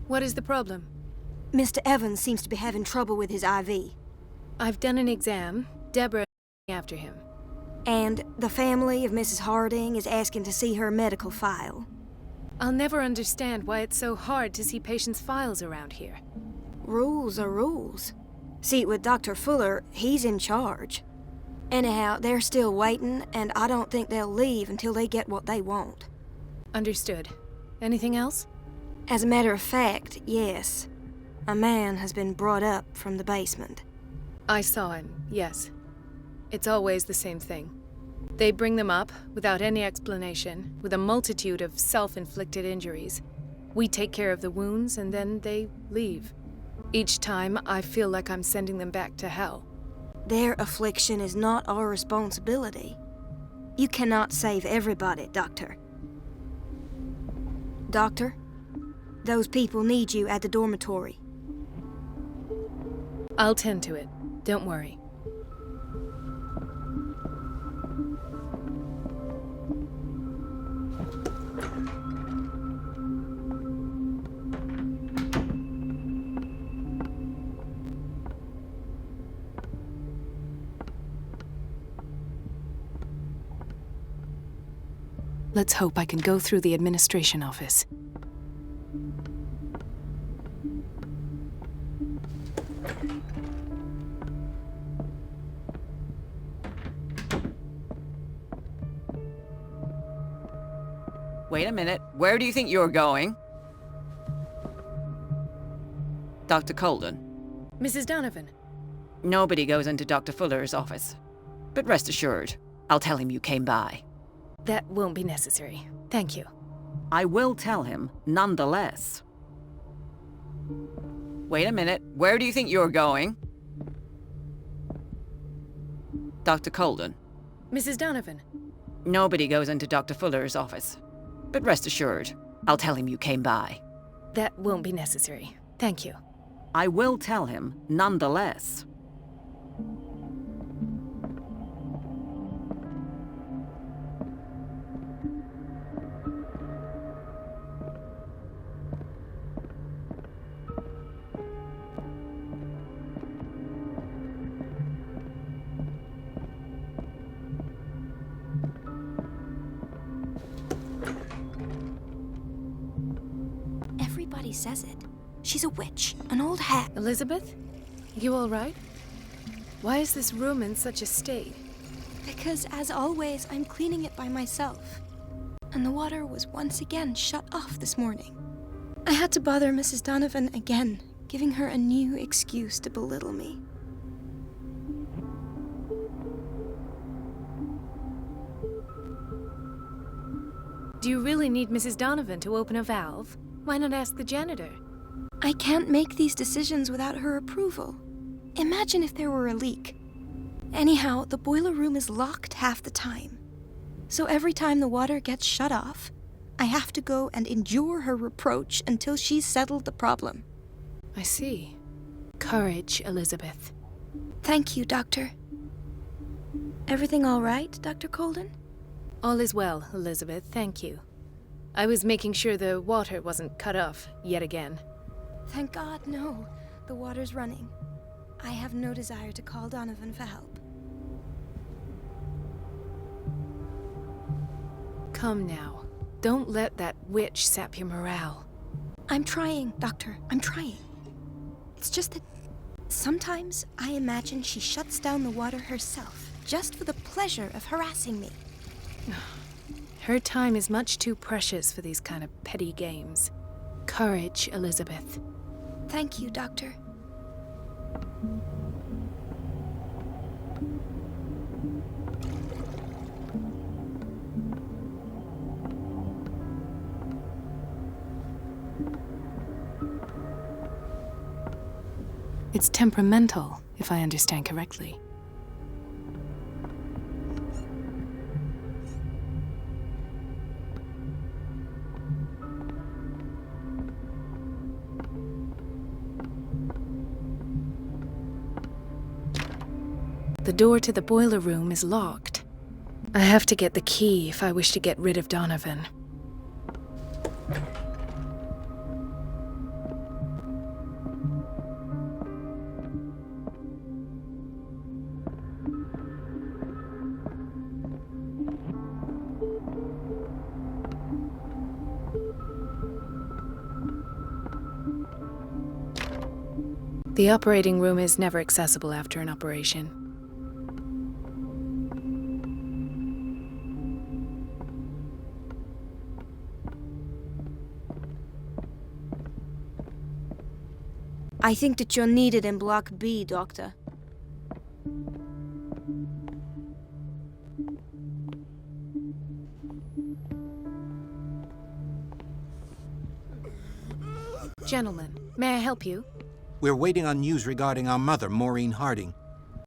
What is the problem? Mr. Evans seems to be having trouble with his IV. I've done an exam. Deborah is after him. And the family of Mrs. Harding is asking to see her medical file. I'll never understand why it's so hard to see patients' files around here. Rules are rules. See, with Dr. Fuller, he's in charge. Anyhow, they're still waiting, and I don't think they'll leave until they get what they want. Understood. Anything else? As a matter of fact, yes. A man has been brought up from the basement. I saw him, yes. It's always the same thing. They bring them up without any explanation, with a multitude of self-inflicted injuries. We take care of the wounds, and then they leave. Each time, I feel like I'm sending them back to hell. Their affliction is not our responsibility. You cannot save everybody, Doctor. Doctor, those people need you at the dormitory. I'll tend to it. Don't worry. Let's hope I can go through the administration office. Wait a minute. Where do you think you're going? Dr. Colden. Mrs. Donovan. Nobody goes into Dr. Fuller's office. But rest assured, I'll tell him you came by. That won't be necessary. Thank you. I will tell him, nonetheless. Wait a minute. Where do you think you're going? Dr. Colden. Mrs. Donovan. Nobody goes into Dr. Fuller's office. But rest assured, I'll tell him you came by. That won't be necessary. Thank you. I will tell him, nonetheless. Everybody says it. She's a witch, an old hag. Elizabeth? You all right? Why is this room in such a state? Because, as always, I'm cleaning it by myself. And the water was once again shut off this morning. I had to bother Mrs. Donovan again, giving her a new excuse to belittle me. Do you really need Mrs. Donovan to open a valve? Why not ask the janitor? I can't make these decisions without her approval. Imagine if there were a leak. Anyhow, the boiler room is locked half the time. So every time the water gets shut off, I have to go and endure her reproach until she's settled the problem. I see. Courage, Elizabeth. Thank you, Doctor. Everything all right, Dr. Colden? All is well, Elizabeth, thank you. I was making sure the water wasn't cut off yet again. Thank God, no. The water's running. I have no desire to call Donovan for help. Come now. Don't let that witch sap your morale. I'm trying, Doctor. I'm trying. It's just that sometimes I imagine she shuts down the water herself, just for the pleasure of harassing me. Her time is much too precious for these kind of petty games. Courage, Elizabeth. Thank you, Doctor. It's temperamental, if I understand correctly. The door to the boiler room is locked. I have to get the key if I wish to get rid of Donovan. The operating room is never accessible after an operation. I think that you're needed in Block B, Doctor. Gentlemen, may I help you? We're waiting on news regarding our mother, Maureen Harding.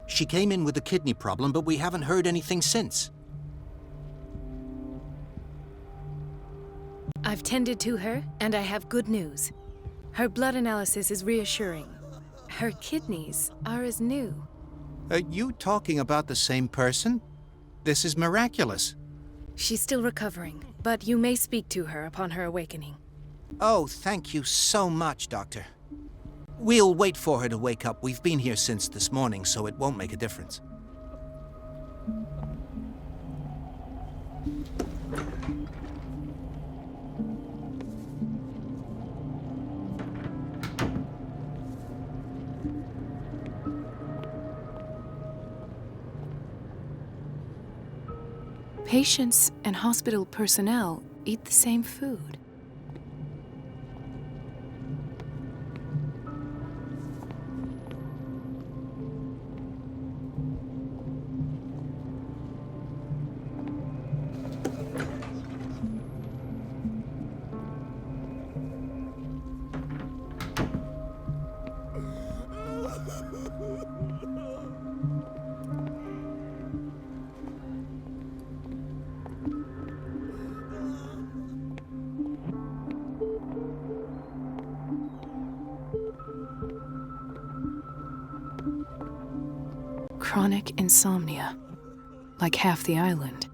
She came in with a kidney problem, but we haven't heard anything since. I've tended to her, and I have good news. Her blood analysis is reassuring. Her kidneys are as new. Are you talking about the same person? This is miraculous. She's still recovering, but you may speak to her upon her awakening. Oh, thank you so much, Doctor. We'll wait for her to wake up. We've been here since this morning, so it won't make a difference. Patients and hospital personnel eat the same food. Chronic insomnia, like half the island.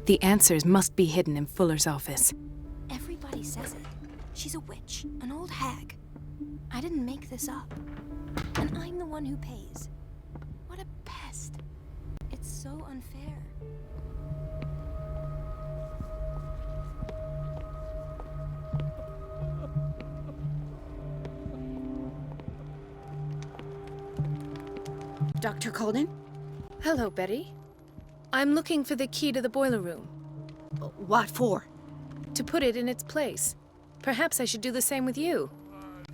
The answers must be hidden in Fuller's office. Everybody says it. She's a witch, an old hag. I didn't make this up. And I'm the one who pays. What a pest. It's so so unfair. Dr. Colden? Hello, Betty. I'm looking for the key to the boiler room. What for? To put it in its place. Perhaps I should do the same with you.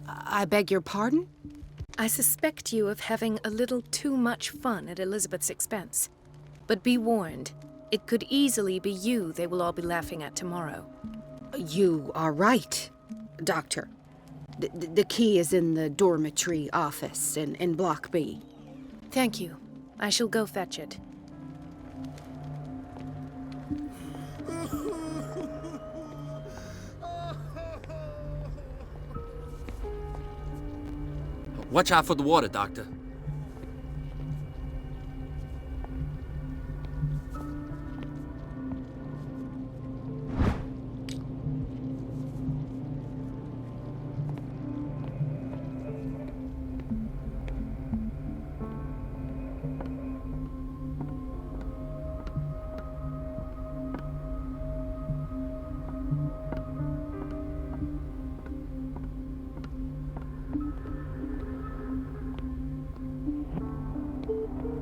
I beg your pardon? I suspect you of having a little too much fun at Elizabeth's expense. But be warned, it could easily be you they will all be laughing at tomorrow. You are right, Doctor. The key is in the dormitory office in Block B. Thank you. I shall go fetch it. Watch out for the water, Doctor.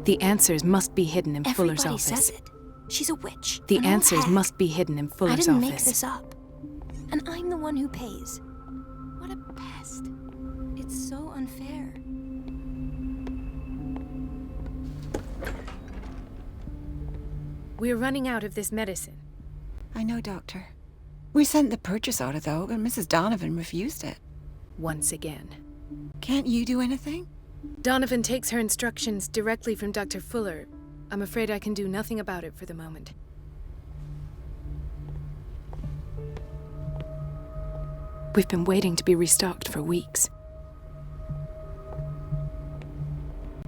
The answers must be hidden in Fuller's Everybody office. says it. She's a witch. The an old answers hag. must be hidden in Fuller's I didn't office. make this up. And I'm the one who pays. What a pest. It's so unfair. We're running out of this medicine. I know, Doctor. We sent the purchase order, though, but Mrs. Donovan refused it. Once again. Can't you do anything? Donovan takes her instructions directly from Dr. Fuller. I'm afraid I can do nothing about it for the moment. We've been waiting to be restocked for weeks.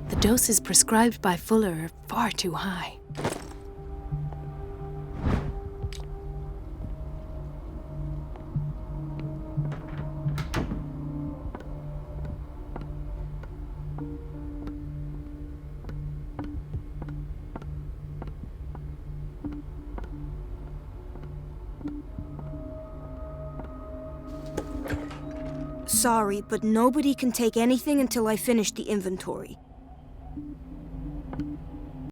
The doses prescribed by Fuller are far too high. Sorry, but nobody can take anything until I finish the inventory.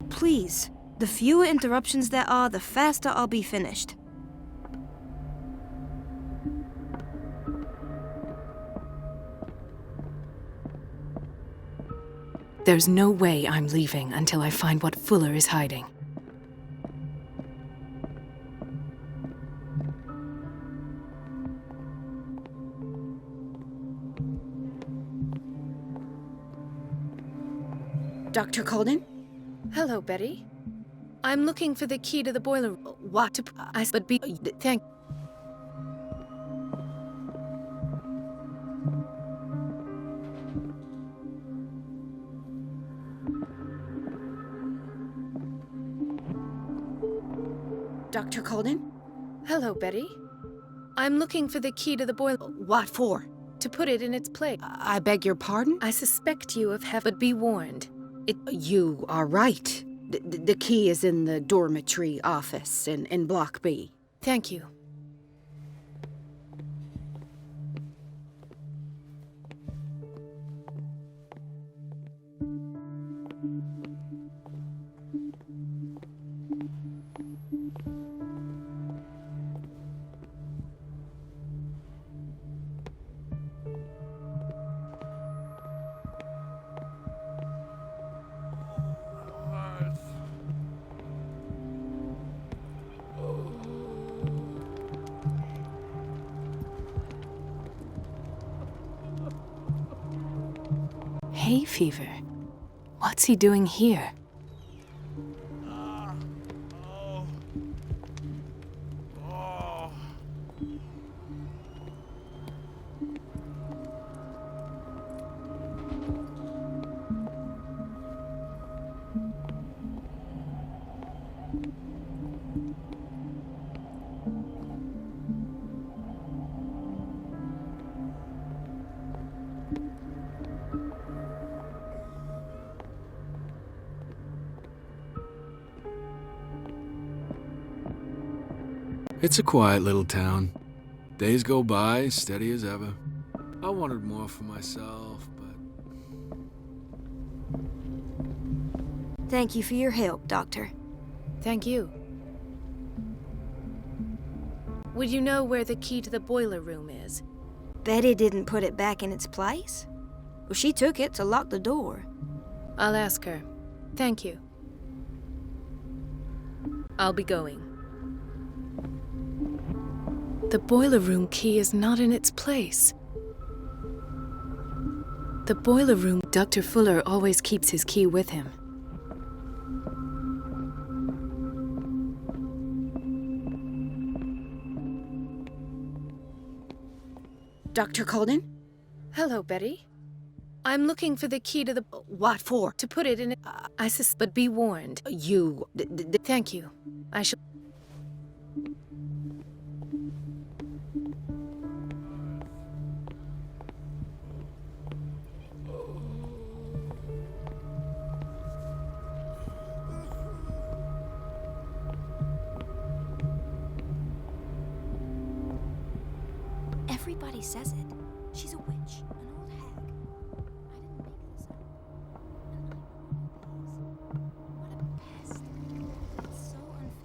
Please, the fewer interruptions there are, the faster I'll be finished. There's no way I'm leaving until I find what Fuller is hiding. Dr. Colden? Hello, Betty. I'm looking for the key to the boiler room. What? But be... Thank... Dr. Colden? Hello, Betty. I'm looking for the key to the boiler... What for? To put it in its place. I beg your pardon? I suspect you of having... But be warned. You are right. The key is in the dormitory office in Block B. Thank you. Hay fever. What's he doing here? It's a quiet little town. Days go by, steady as ever. I wanted more for myself, but... Thank you for your help, Doctor. Thank you. Would you know where the key to the boiler room is? Betty didn't put it back in its place? Well, she took it to lock the door. I'll ask her. Thank you. I'll be going. The boiler room key is not in its place. The boiler room... Dr. Fuller always keeps his key with him. Dr. Colden? Hello, Betty. I'm looking for the key to the... What for? To put it in a... but be warned. You... Thank you. I shall... Everybody says it. She's a witch, an old hag. I didn't make this up. And I know what it is. What a pest. It's so unfair.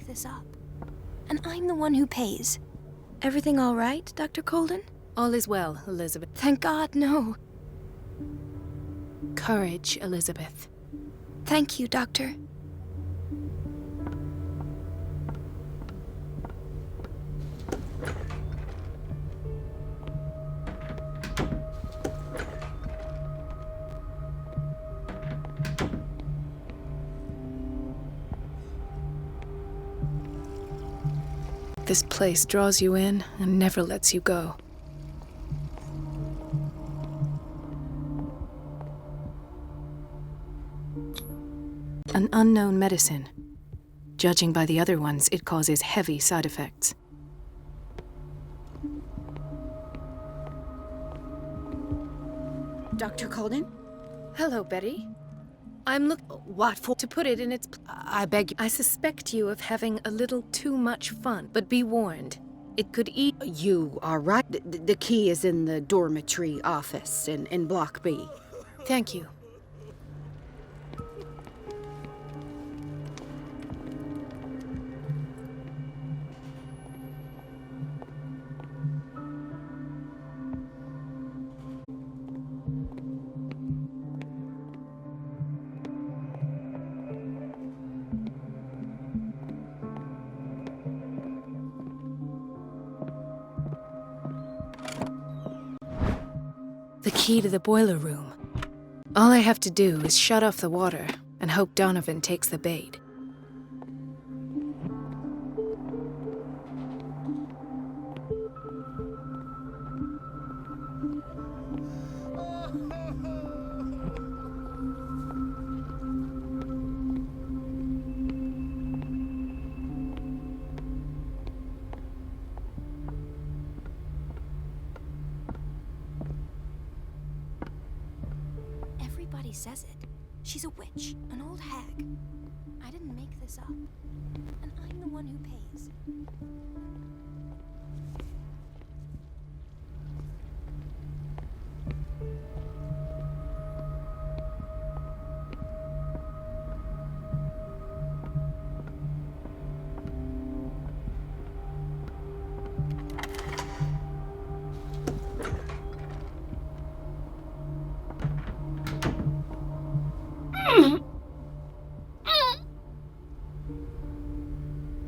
This up. And I'm the one who pays. Everything all right, Dr. Colden? All is well, Elizabeth. Thank God, no. Courage, Elizabeth. Thank you, Doctor. This place draws you in and never lets you go. An unknown medicine. Judging by the other ones, it causes heavy side effects. Dr. Colden? Hello, Betty. I'm What for? To put it in its... I beg you... I suspect you of having a little too much fun, but be warned. It could eat... You are right. The key is in the dormitory office in Block B. Thank you. The key to the boiler room. All I have to do is shut off the water and hope Donovan takes the bait. Everybody says it. She's a witch, an old hag. I didn't make this up. And I'm the one who pays.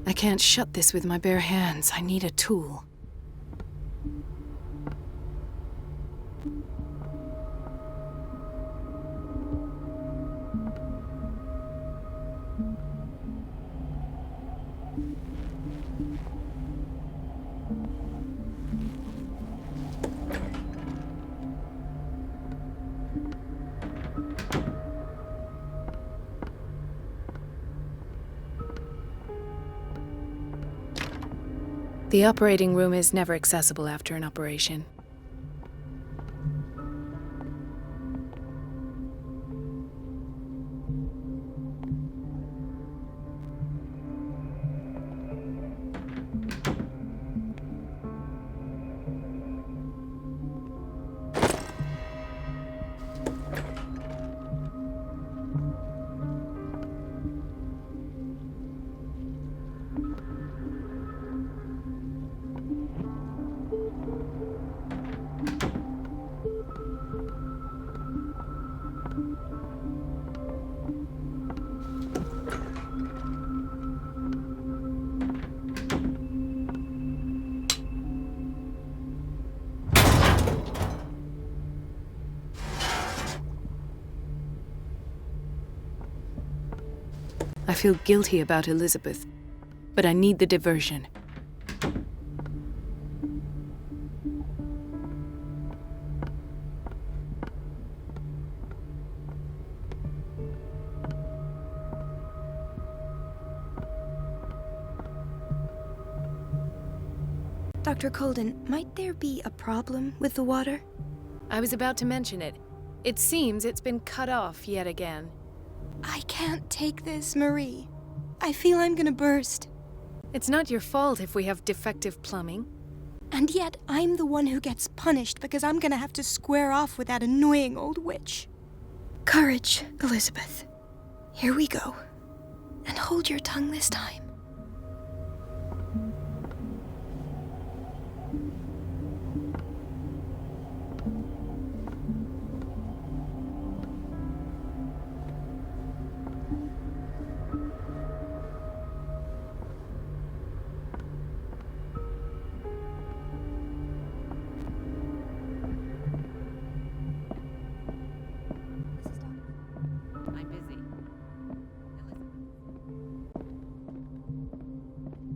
I can't shut this with my bare hands. I need a tool. The operating room is never accessible after an operation. I feel guilty about Elizabeth, but I need the diversion. Dr. Colden, might there be a problem with the water? I was about to mention it. It seems it's been cut off yet again. I can't take this, Marie. I feel I'm gonna burst. It's not your fault if we have defective plumbing. And yet, I'm the one who gets punished because I'm gonna have to square off with that annoying old witch. Courage, Elizabeth. Here we go. And hold your tongue this time.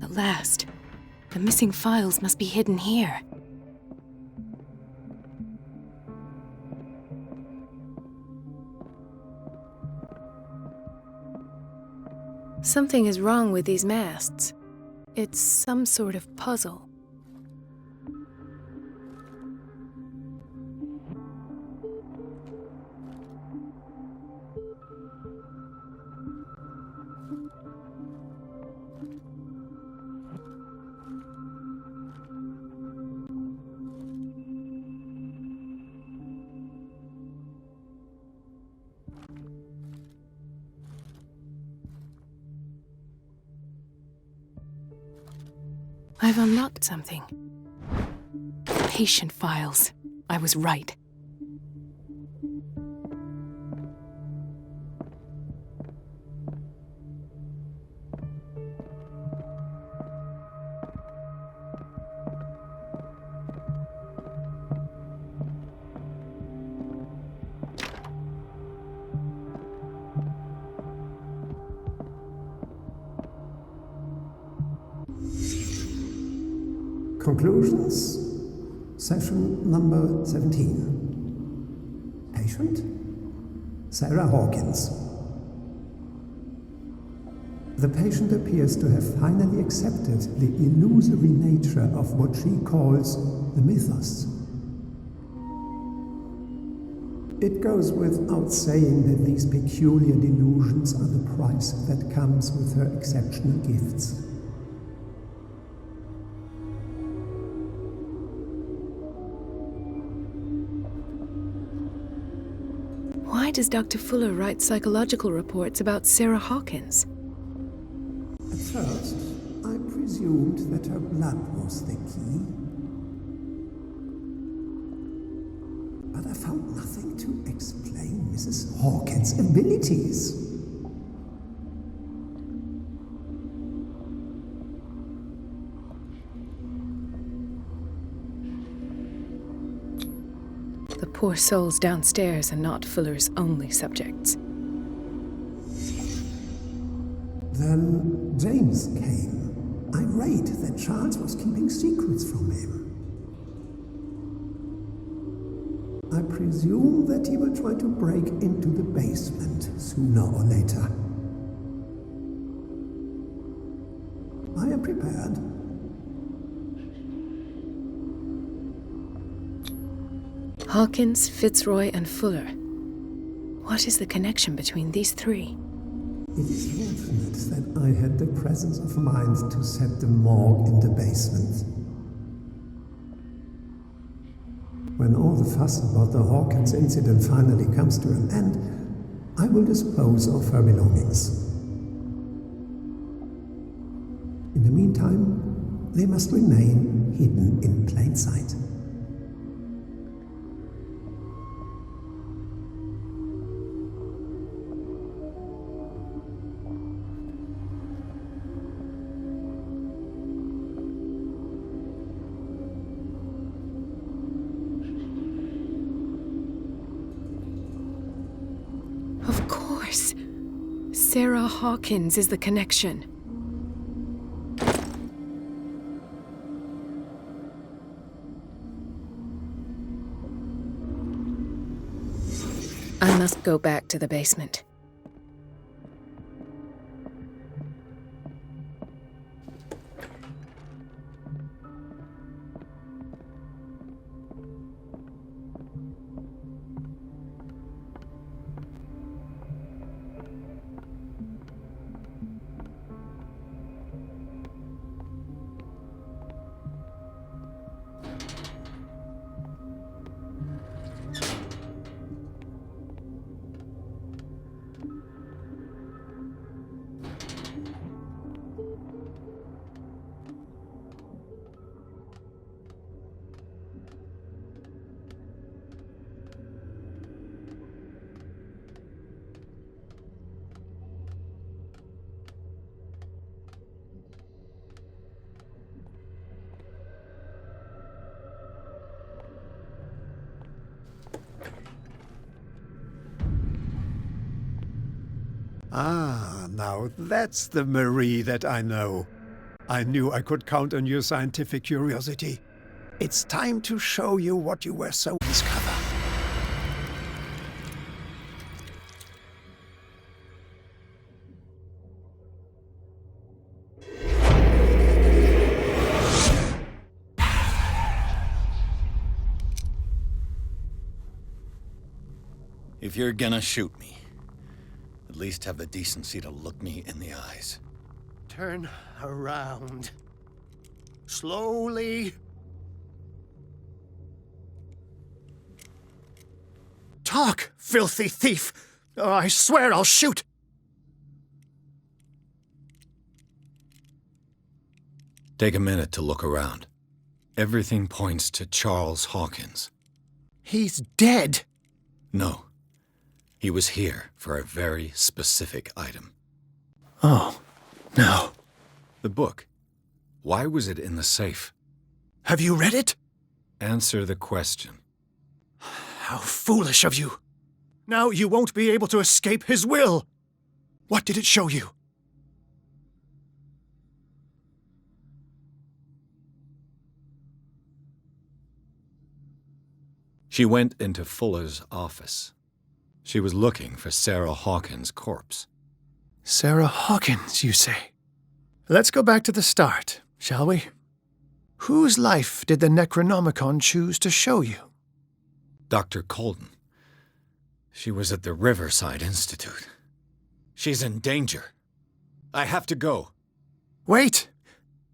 At last. The missing files must be hidden here. Something is wrong with these masts. It's some sort of puzzle. I've unlocked something. Patient files. I was right. Conclusions, session number 17. Patient, Sarah Hawkins. The patient appears to have finally accepted the illusory nature of what she calls the mythos. It goes without saying that these peculiar delusions are the price that comes with her exceptional gifts. Why does Dr. Fuller write psychological reports about Sarah Hawkins? At first, I presumed that her blood was the key. But I found nothing to explain Mrs. Hawkins' abilities. The poor souls downstairs are not Fuller's only subjects. Then James came, irate that Charles was keeping secrets from him. I presume that he will try to break into the basement sooner or later. I am prepared. Hawkins, Fitzroy, and Fuller. What is the connection between these three? It is fortunate that I had the presence of mind to set the morgue in the basement. When all the fuss about the Hawkins incident finally comes to an end, I will dispose of her belongings. In the meantime, they must remain hidden in plain sight. Of course. Sarah Hawkins is the connection. I must go back to the basement. Ah, now that's the Marie that I know. I knew I could count on your scientific curiosity. It's time to show you what you were so discover. If you're gonna shoot me, at least have the decency to look me in the eyes. Turn around. Slowly. Talk, filthy thief! Or I swear I'll shoot! Take a minute to look around. Everything points to Charles Hawkins. He's dead! No. He was here for a very specific item. Oh, no. The book. Why was it in the safe? Have you read it? Answer the question. How foolish of you! Now you won't be able to escape his will! What did it show you? She went into Fuller's office. She was looking for Sarah Hawkins' corpse. Sarah Hawkins, you say? Let's go back to the start, shall we? Whose life did the Necronomicon choose to show you? Dr. Colden. She was at the Riverside Institute. She's in danger. I have to go. Wait!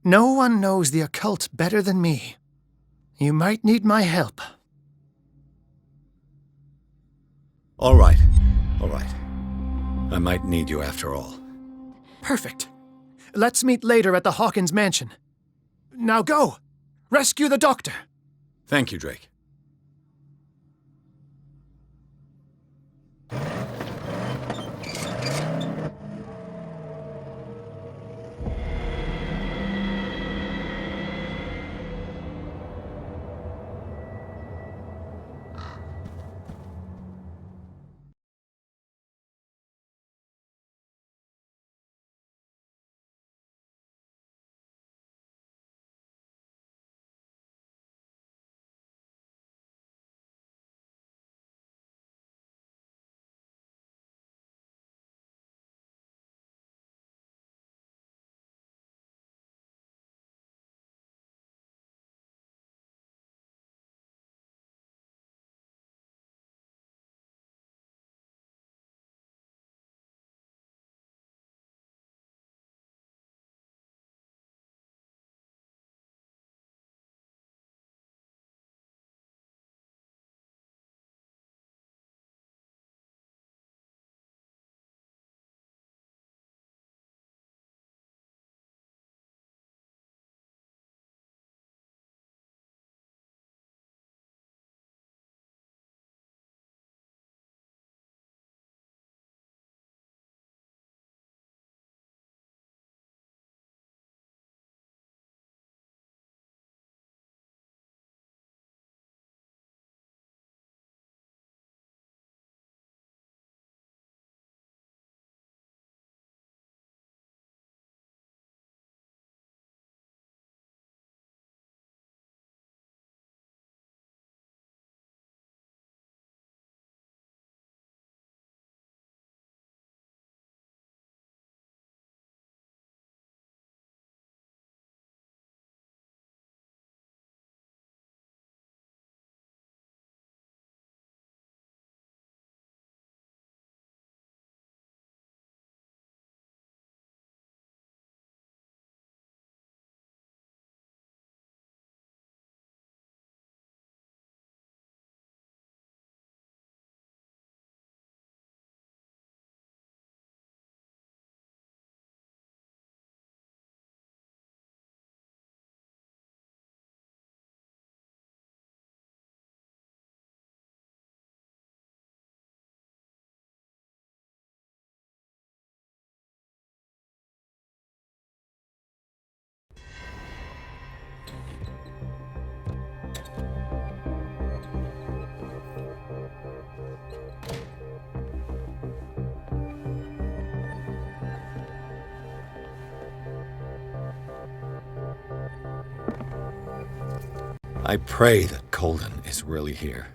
No one knows the occult better than me. You might need my help. All right. I might need you after all. Perfect. Let's meet later at the Hawkins mansion. Now go! Rescue the doctor! Thank you, Drake. I pray that Colden is really here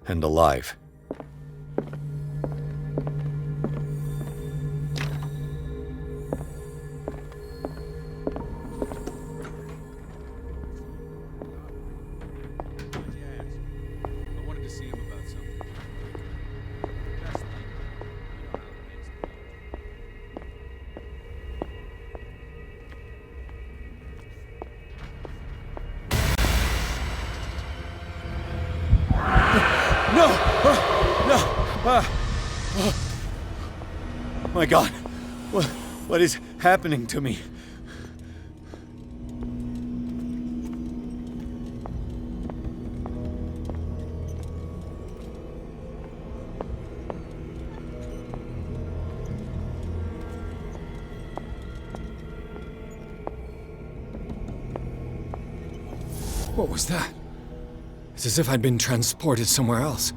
and alive. My God, what is happening to me? What was that? It's as if I'd been transported somewhere else.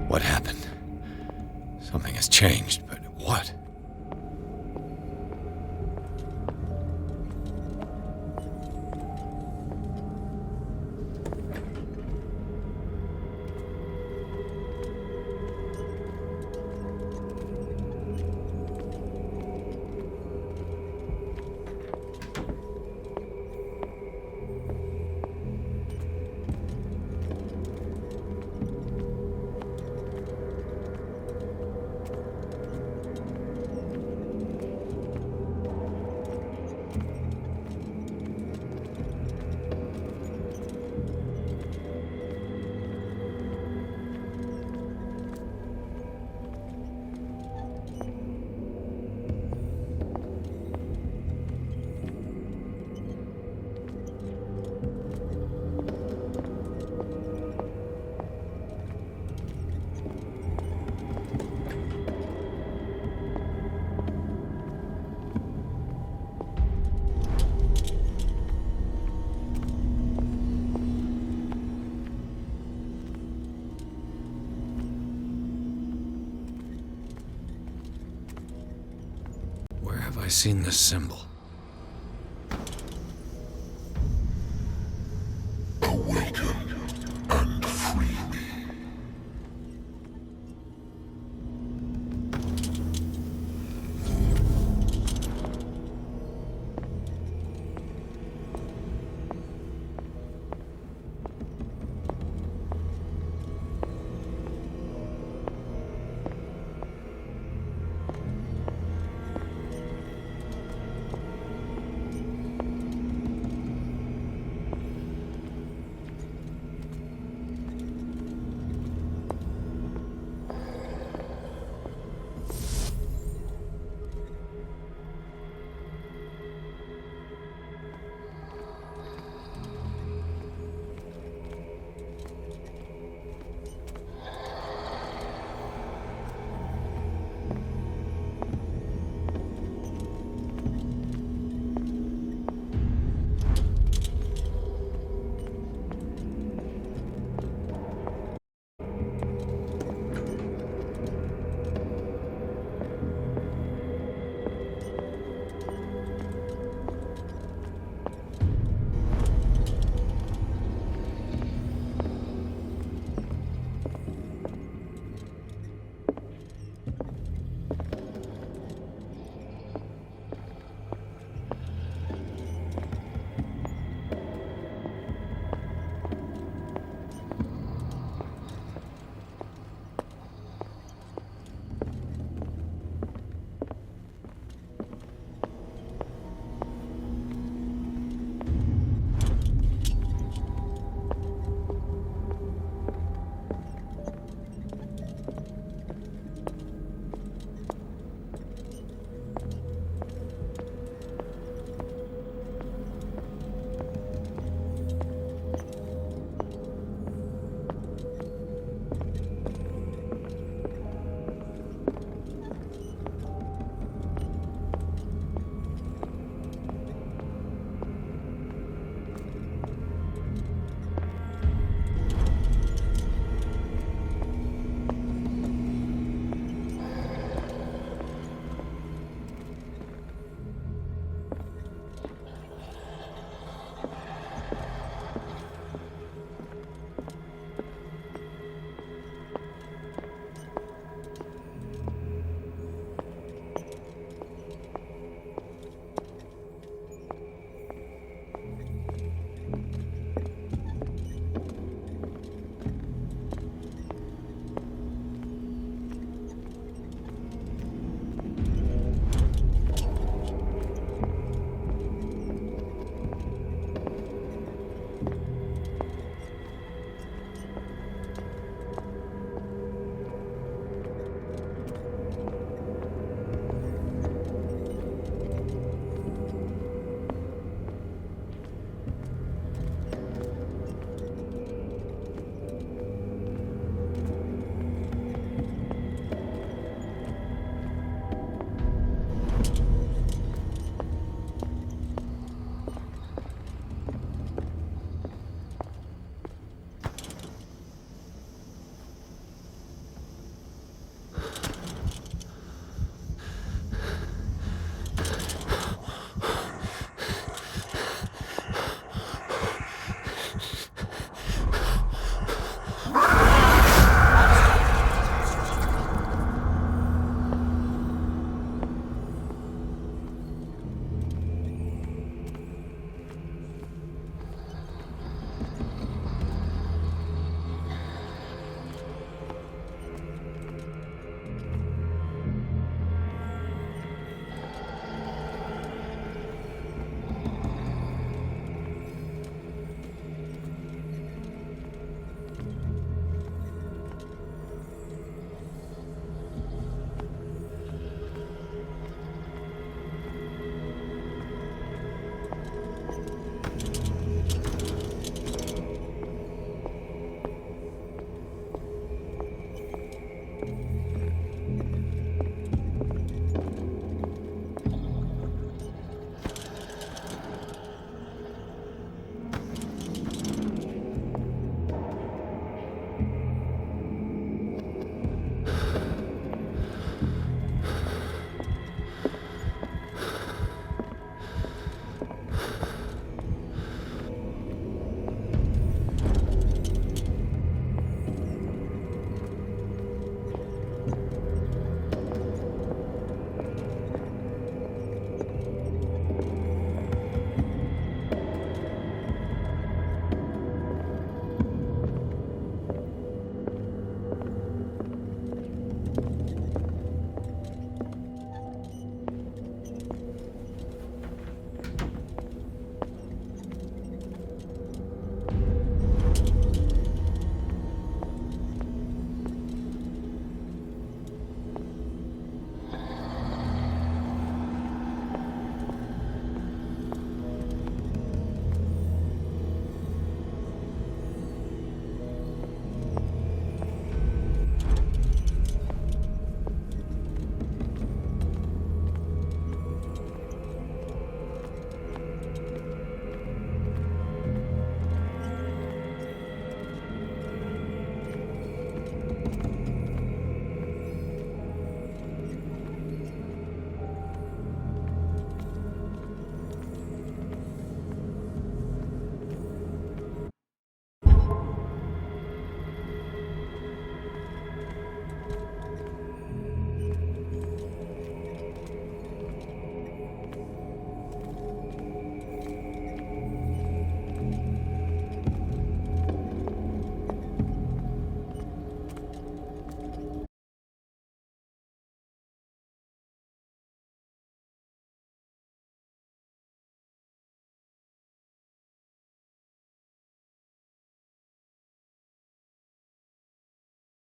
What happened? Something has changed, but what? Where have I seen this symbol? Awaken and free me.